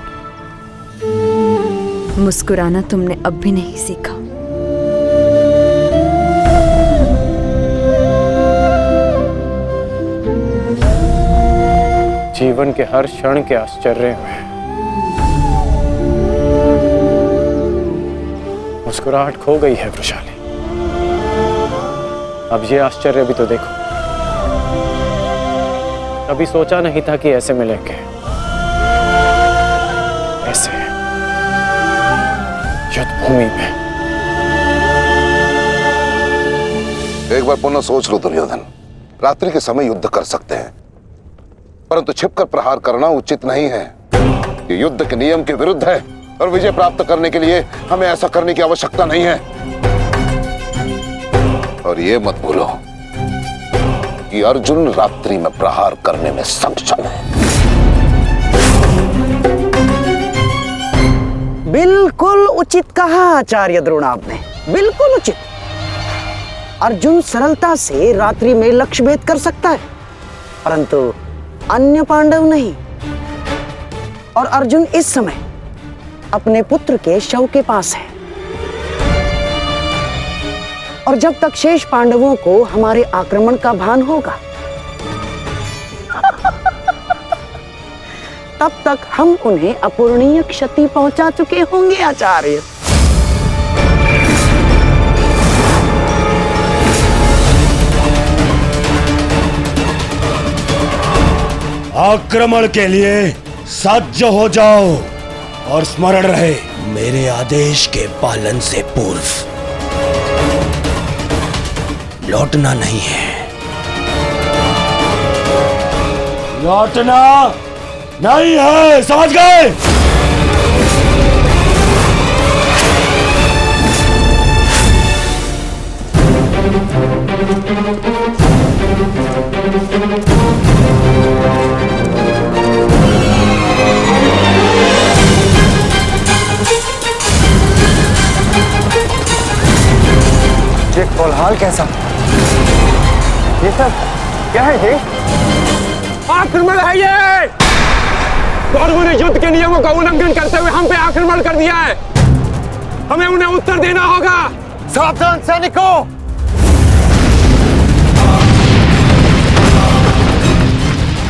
मुस्कुराना तुमने अब भी नहीं सीखा। जीवन के हर क्षण के आश्चर्य में मुस्कुराहट खो गई है वृषाली। अब ये आश्चर्य भी तो देखो। कभी सोचा नहीं था कि ऐसे मिलेंगे, ऐसे युद्ध भूमि में। एक बार पुनः सोच लो दुर्योधन, रात्रि के समय युद्ध कर सकते हैं, परंतु छिपकर प्रहार करना उचित नहीं है। ये युद्ध के नियम के विरुद्ध है और विजय प्राप्त करने के लिए हमें ऐसा करने की आवश्यकता नहीं है। और ये मत भूलो कि अर्जुन रात्रि में प्रहार करने में सक्षम है। बिल्कुल उचित कहा आचार्य द्रोण आपने, बिल्कुल उचित। अर्जुन सरलता से रात्रि में लक्ष्य भेद कर सकता है, परंतु अन्य पांडव नहीं। और अर्जुन इस समय अपने पुत्र के शव के पास है, और जब तक शेष पांडवों को हमारे आक्रमण का भान होगा तब तक हम उन्हें अपूरणीय क्षति पहुंचा चुके होंगे आचार्य। आक्रमण के लिए सज्ज हो जाओ और स्मरण रहे, मेरे आदेश के पालन से पूर्व लौटना नहीं है। लौटना नहीं है, समझ गए? ये कोलाहल कैसा? ये सब क्या है? ये आक्रमण है ये। कौरवों ने युद्ध के नियमों का उल्लंघन करते हुए हम पे आक्रमण कर दिया है। हमें उन्हें उत्तर देना होगा। सावधान सैनिकों!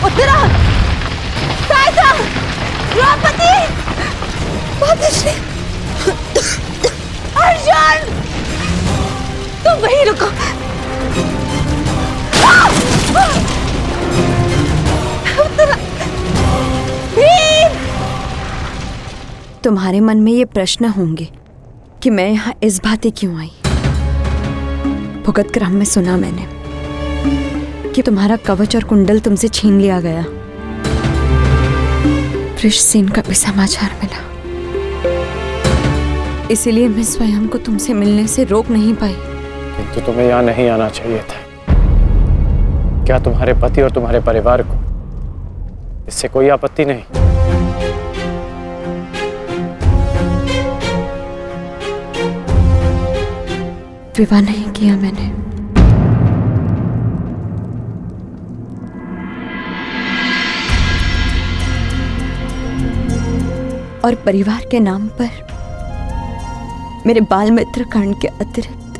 उत्तरा, सहायता, द्रौपदी, मातश्री, अर्जुन, तुम वहीं रुको। उत्तरा, भीम! तुम्हारे मन में ये प्रश्न होंगे कि मैं यहाँ इस भांति क्यों आई। भुगत क्रम में सुना मैंने कि तुम्हारा कवच और कुंडल तुमसे छीन लिया गया। वृषसेन का भी समाचार मिला, इसीलिए मैं स्वयं को तुमसे मिलने से रोक नहीं पाई। किंतु तुम्हें यहाँ नहीं आना चाहिए था। क्या तुम्हारे पति और तुम्हारे परिवार को इससे कोई आपत्ति नहीं? विवाह नहीं किया मैंने। और परिवार के नाम पर मेरे बाल मित्र कर्ण के अतिरिक्त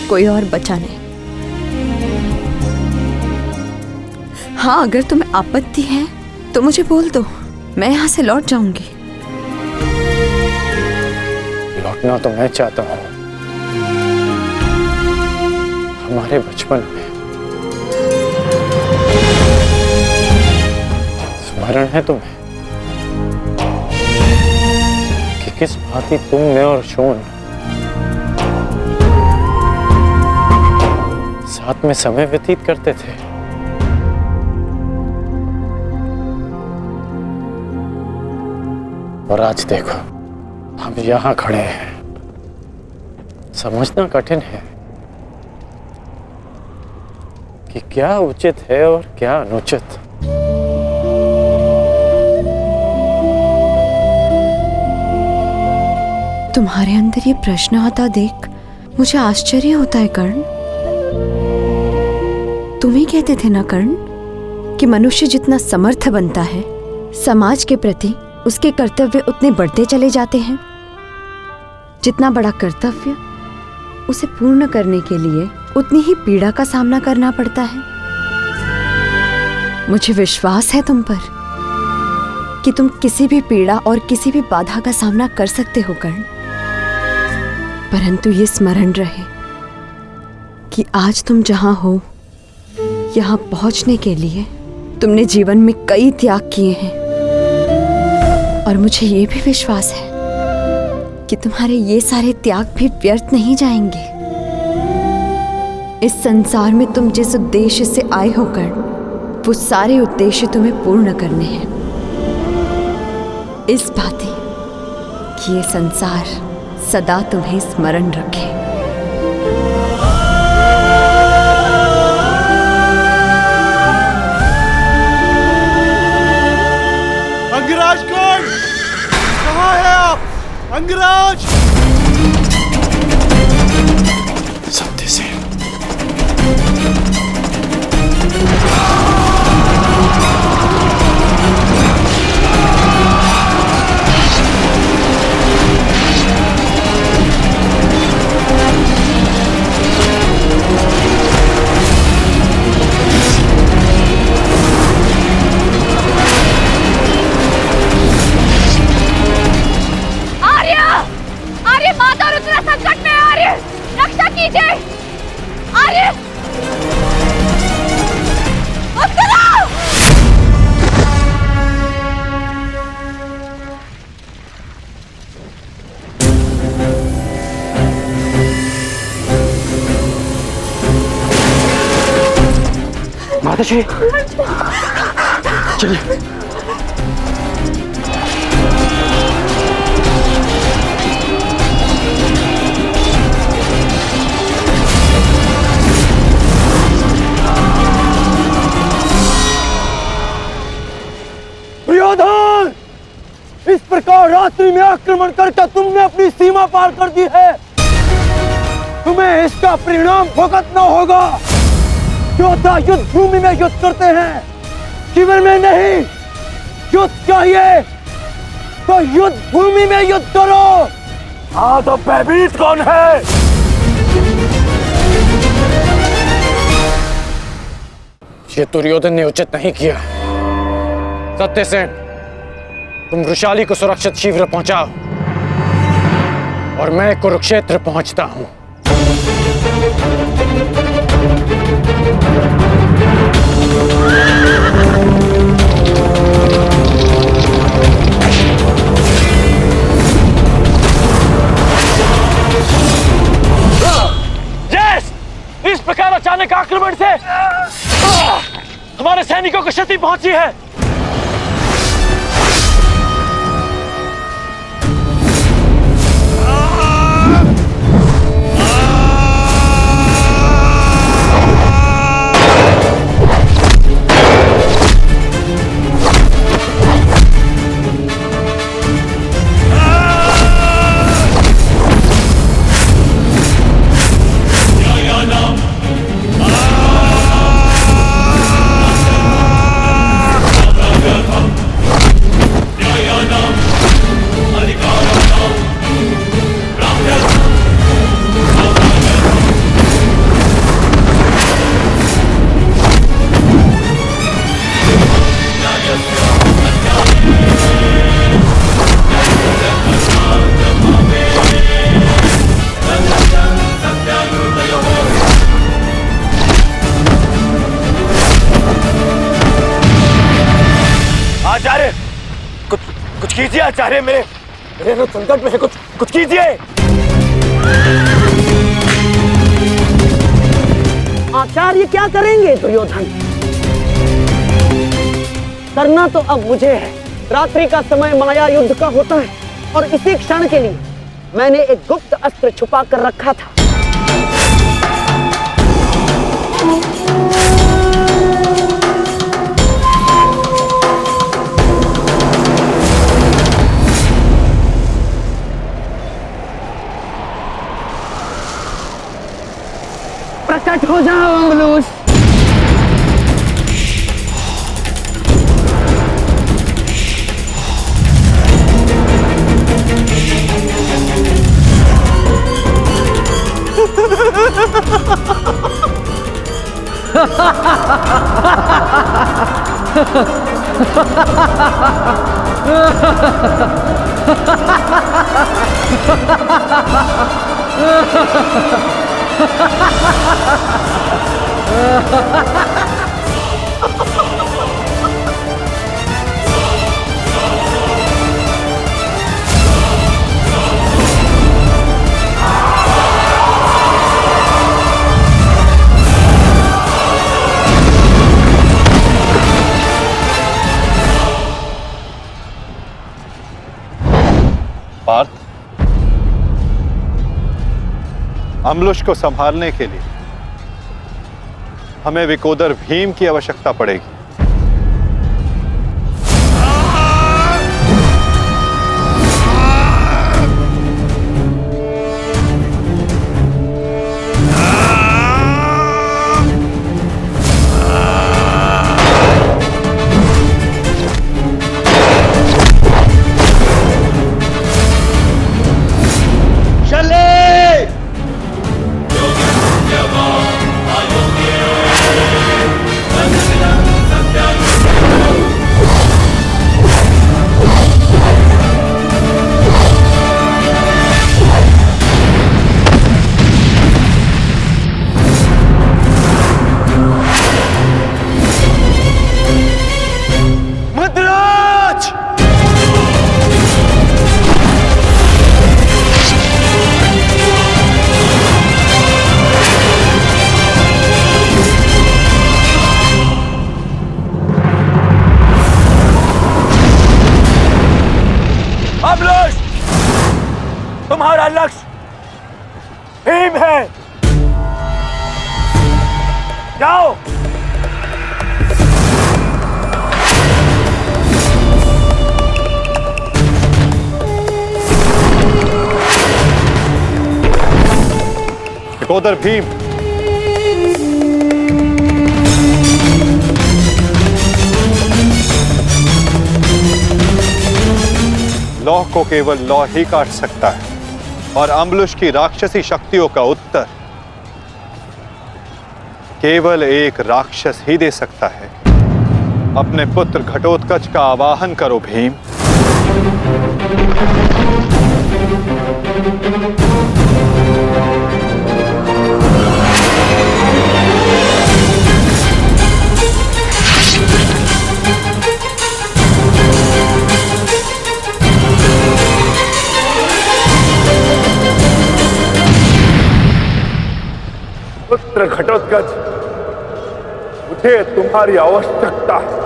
कोई और बचा नहीं। हाँ, अगर तुम्हें आपत्ति है तो मुझे बोल दो, मैं यहाँ से लौट जाऊंगी। लौटना तो मैं चाहता हूँ। हमारे बचपन में स्मरण है तुम्हें कि किस भांति तुम, मैं और शोन साथ में समय व्यतीत करते थे। और आज देखो, हम यहाँ खड़े हैं। समझना कठिन है कि क्या उचित है और क्या अनुचित। तुम्हारे अंदर ये प्रश्न आता देख मुझे आश्चर्य होता है कर्ण। तुम ही कहते थे ना कर्ण कि मनुष्य जितना समर्थ बनता है, समाज के प्रति उसके कर्तव्य उतने बढ़ते चले जाते हैं। जितना बड़ा कर्तव्य, उसे पूर्ण करने के लिए उतनी ही पीड़ा का सामना करना पड़ता है। मुझे विश्वास है तुम पर कि तुम किसी भी पीड़ा और किसी भी बाधा का सामना कर सकते हो कर्ण। परंतु ये स्मरण रहे कि आज तुम जहां हो, यहां पहुंचने के लिए तुमने जीवन में कई त्याग किए हैं। और मुझे ये भी विश्वास है कि तुम्हारे ये सारे त्याग भी व्यर्थ नहीं जाएंगे। इस संसार में तुम जिस उद्देश्य से आए हो कर्ण, वो सारे उद्देश्य तुम्हें पूर्ण करने हैं। इस बातें कि ये संसार सदा तुम्हें स्मरण रखे। अंगराज कर्ण, कहाँ है आप? अंगराज! सत्यसेन, माता रुद्र संकट में, आर्य रक्षा कीजिए। आर्य माताजी, चलिए। दुर्योधन, इस प्रकार रात्रि में आक्रमण करके तुमने अपनी सीमा पार कर दी है। तुम्हें इसका परिणाम भुगतना होगा। योद्धा युद्ध भूमि में युद्ध करते हैं, शिविर में नहीं। युद्ध चाहिए तो युद्ध भूमि में युद्ध करो। हाँ, तो भयभीत कौन है? ये दुर्योधन ने उचित नहीं किया। सत्यसेन, तुम वृषाली को सुरक्षित शीघ्र पहुंचाओ और मैं कुरुक्षेत्र पहुंचता हूं। यस! इस प्रकार अचानक आक्रमण से हमारे सैनिकों को क्षति पहुंची है। आचार्य, कुछ कीजिए। आचार्य, मेरे लोग संकट में है। कुछ कीजिए। आचार्य क्या करेंगे दुर्योधन? करना तो अब मुझे है। रात्रि का समय माया युद्ध का होता है और इसी क्षण के लिए मैंने एक गुप्त अस्त्र छुपा कर रखा था। प्रकट हो जाओ अंगलूस। अम्बुश को संभालने के लिए हमें विकोदर भीम की आवश्यकता पड़ेगी। तुम्हारा लक्ष्य भीम है। जाओ। विकोदर भीम, लौह को केवल लौह ही काट सकता है और अम्बुश की राक्षसी शक्तियों का उत्तर केवल एक राक्षस ही दे सकता है। अपने पुत्र घटोत्कच का आवाहन करो भीम। पुत्र घटोत्कच, मुझे तुम्हारी आवश्यकता है।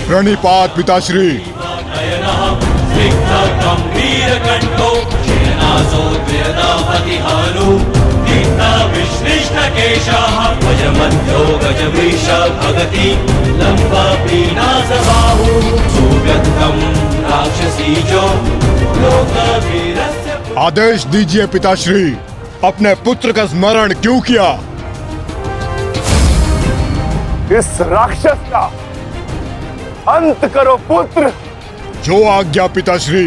प्रणिपात पिताश्री। आदेश दीजिए पिताश्री, अपने पुत्र का स्मरण क्यों किया? इस राक्षस का अंत करो पुत्र। जो आज्ञा पिताश्री।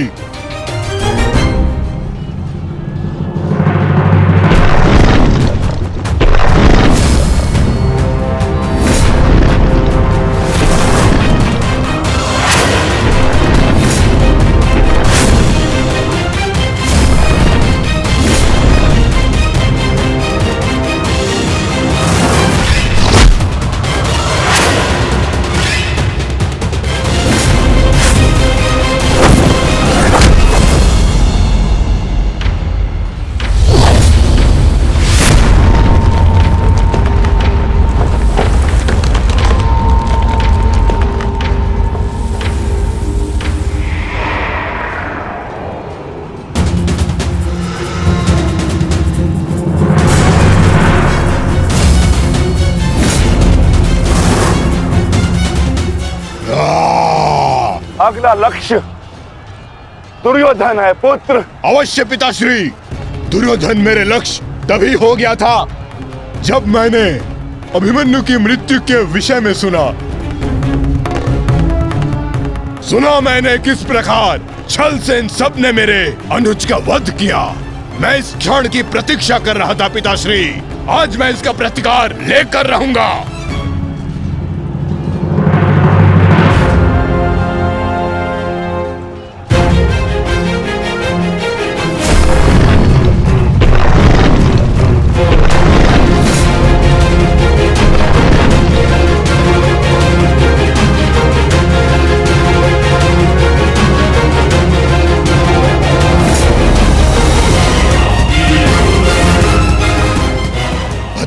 अगला लक्ष्य दुर्योधन है पुत्र। अवश्य पिताश्री, दुर्योधन मेरे लक्ष्य तभी हो गया था जब मैंने अभिमन्यु की मृत्यु के विषय में सुना मैंने किस प्रकार छल से इन सब ने मेरे अनुज का वध किया। मैं इस क्षण की प्रतीक्षा कर रहा था पिताश्री। आज मैं इसका प्रतिकार लेकर रहूंगा।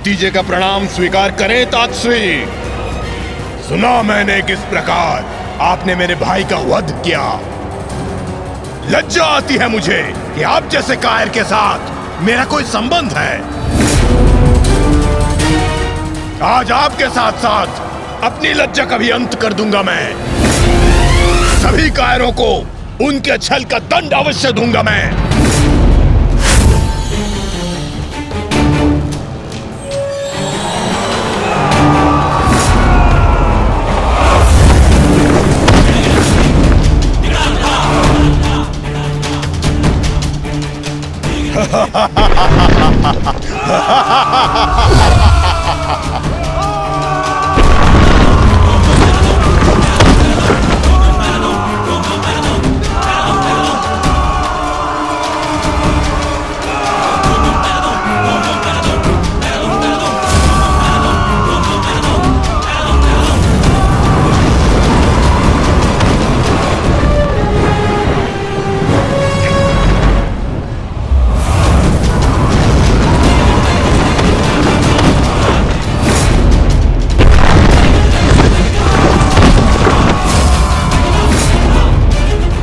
भतीजे का प्रणाम स्वीकार करें तातश्री। सुना मैंने किस प्रकार आपने मेरे भाई का वध किया। लज्जा आती है मुझे कि आप जैसे कायर के साथ मेरा कोई संबंध है। आज आपके साथ साथ अपनी लज्जा का भी अंत कर दूंगा मैं। सभी कायरों को उनके छल का दंड अवश्य दूंगा मैं।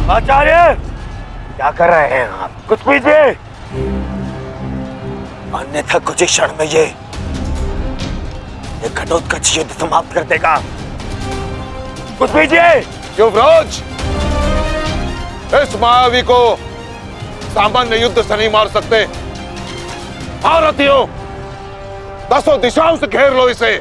आचार्य, क्या कर रहे हैं आप? कुछ पीजिए। अन्यथा कुछ ही क्षण में ये घटोत्कच युद्ध समाप्त कर देगा। कुछ पीजिए। युवराज, इस मायावी को सामान्य युद्ध से नहीं मार सकते। भारतीयों, 10 दिशाओं से घेर लो इसे।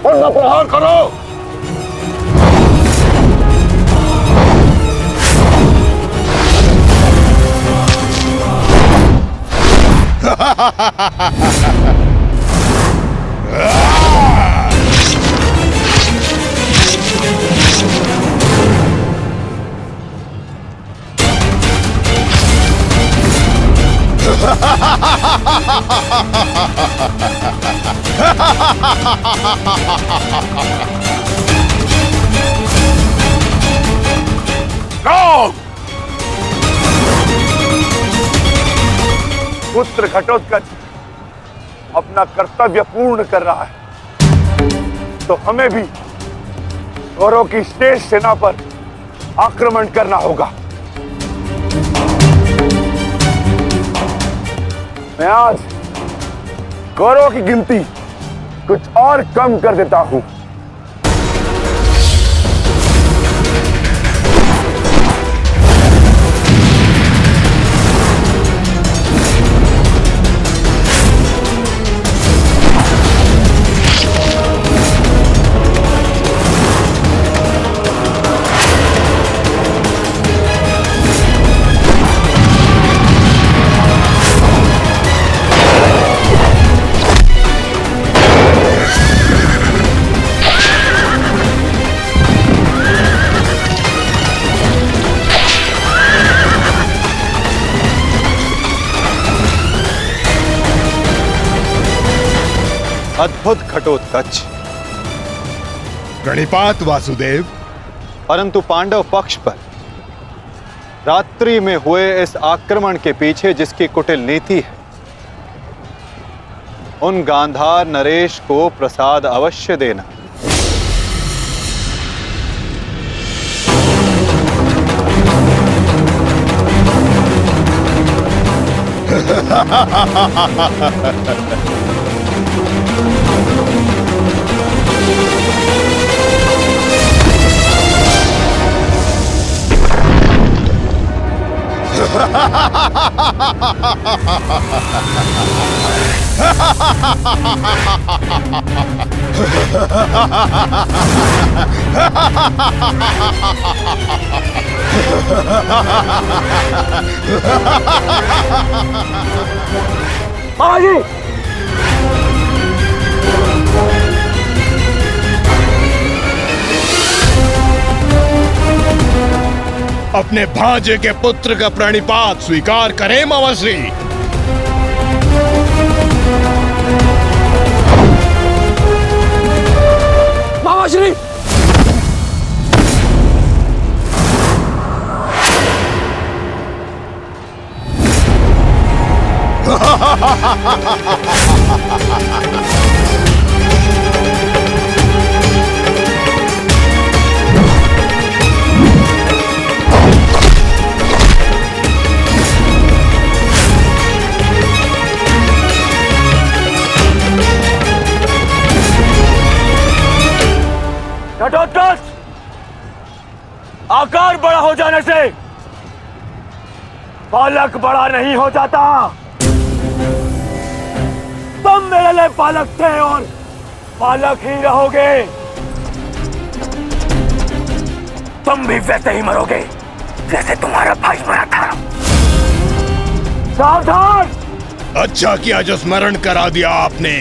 उनका प्रहार करो। पुत्र घटोत्कच अपना कर्तव्य पूर्ण कर रहा है, तो हमें भी कौरवों की शेष सेना पर आक्रमण करना होगा। मैं आज कौरवों की गिनती कुछ और कम कर देता हूं। अद्भुत घटोत्कच। प्रणिपात वासुदेव। परंतु पांडव पक्ष पर रात्रि में हुए इस आक्रमण के पीछे जिसकी कुटिल नीति है, उन गांधार नरेश को प्रसाद अवश्य देना। मामाजी, अपने भांजे के पुत्र का प्रणिपात स्वीकार करें मामाश्री। मामाश्री! घटोत्कच, आकार बड़ा हो जाने से बालक बड़ा नहीं हो जाता। तुम मेरे लिए बालक थे और बालक ही रहोगे। तुम भी वैसे ही मरोगे जैसे तुम्हारा भाई मरा था। सावधान! अच्छा किया जो स्मरण करा दिया आपने।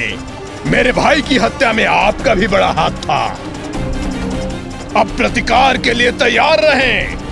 मेरे भाई की हत्या में आपका भी बड़ा हाथ था। अब प्रतिकार के लिए तैयार रहें।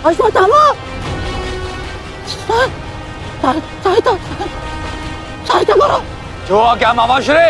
अश्वत्थामा! सहायता करो। जो आ गया मामाश्री।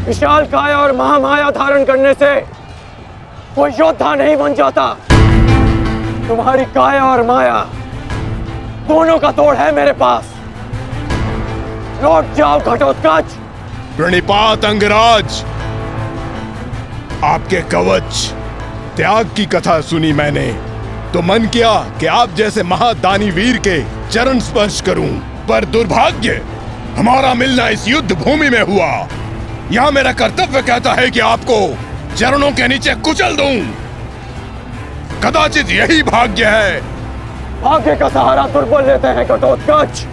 विशाल काया और महामाया धारण करने से कोई योद्धा नहीं बन जाता। तुम्हारी काया और माया दोनों का तोड़ है मेरे पास। लौट जाओ घटोत्कच। प्रणिपात अंगराज। आपके कवच त्याग की कथा सुनी मैंने तो मन किया कि आप जैसे महादानी वीर के चरण स्पर्श करूं, पर दुर्भाग्य हमारा मिलना इस युद्ध भूमि में हुआ। यहाँ मेरा कर्तव्य कहता है कि आपको चरणों के नीचे कुचल दूं। कदाचित यही भाग्य है। भाग्य का सहारा दुर्बल लेते हैं घटोत्कच,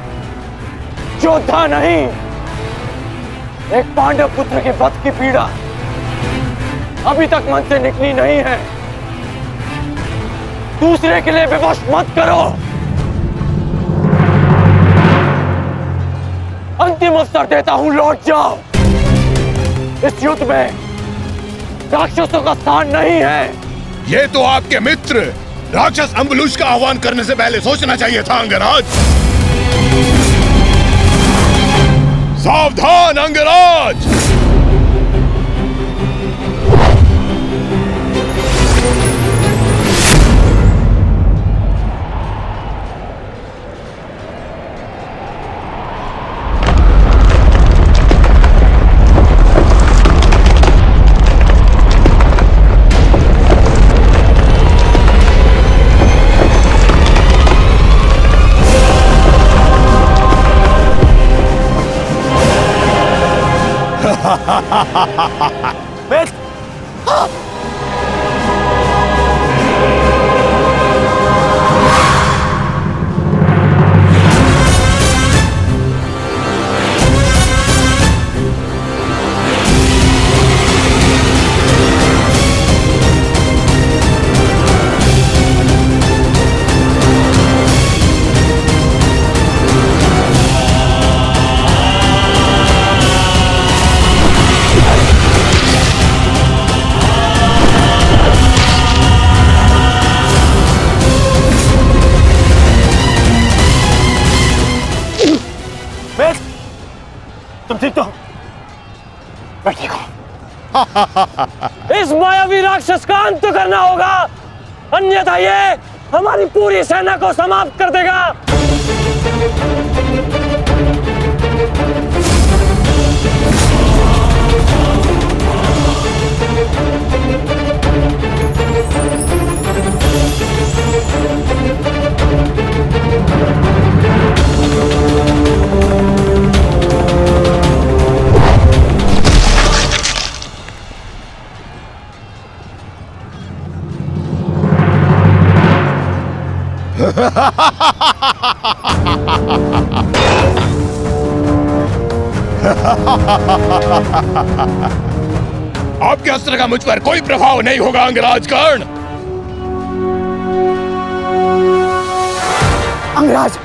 योद्धा नहीं। एक पांडव पुत्र के वध की पीड़ा अभी तक मन से निकली नहीं है। दूसरे के लिए विवश मत करो। अंतिम अवसर देता हूं, लौट जाओ। इस युद्ध में राक्षसों का स्थान नहीं है। ये तो आपके मित्र राक्षस अम्बुलुष का आह्वान करने से पहले सोचना चाहिए था अंगराज। सावधान अंगराज! तुम ठीक तो हो? मैं ठीक हूं। इस मायावी राक्षस का अंत करना होगा, अन्यथा ये हमारी पूरी सेना को समाप्त कर देगा। आपके अस्त्र का मुझ पर कोई प्रभाव नहीं होगा अंगराज कर्ण। अंगराज,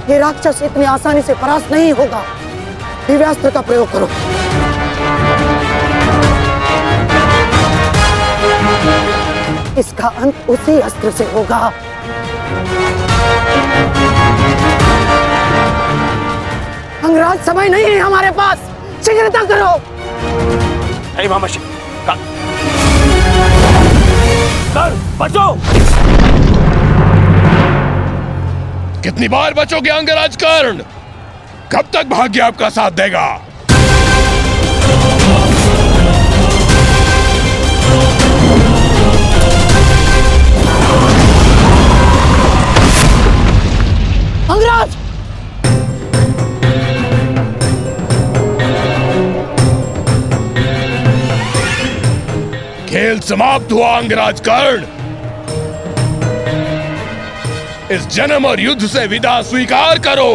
ये राक्षस इतनी आसानी से परास्त नहीं होगा। दिव्यास्त्र का प्रयोग करो। इसका अंत उसी अस्त्र से होगा। अंगराज, समय नहीं है हमारे पास, शीघ्रता करो। मामाशी, बचो। कितनी बार बचोगे अंगराज कर्ण? कब तक भाग्य आपका साथ देगा? अंगराज! खेल समाप्त हुआ अंगराज कर्ण। इस जन्म और युद्ध से विदा स्वीकार करो।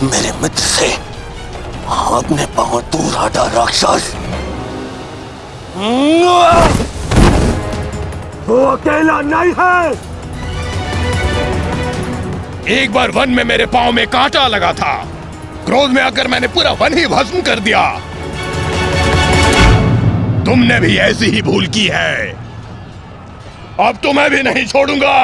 मेरे मित्र से अपने पांव दूर हटा राक्षस। वो अकेला नहीं है। एक बार वन में मेरे पांव में कांटा लगा था। क्रोध में आकर मैंने पूरा वन ही भस्म कर दिया। तुमने भी ऐसी ही भूल की है। अब तो मैं भी नहीं छोड़ूंगा।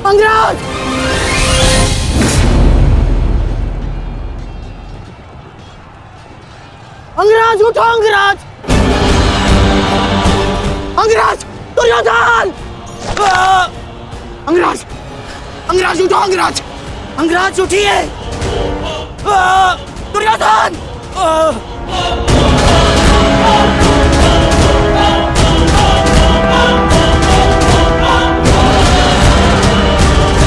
अंगराज! अंगराज, उठो अंगराज! अंगराज! दुर्योधन! अंगराज! अंगराज, उठो अंगराज! अंगराज उठिए! दुर्योधन!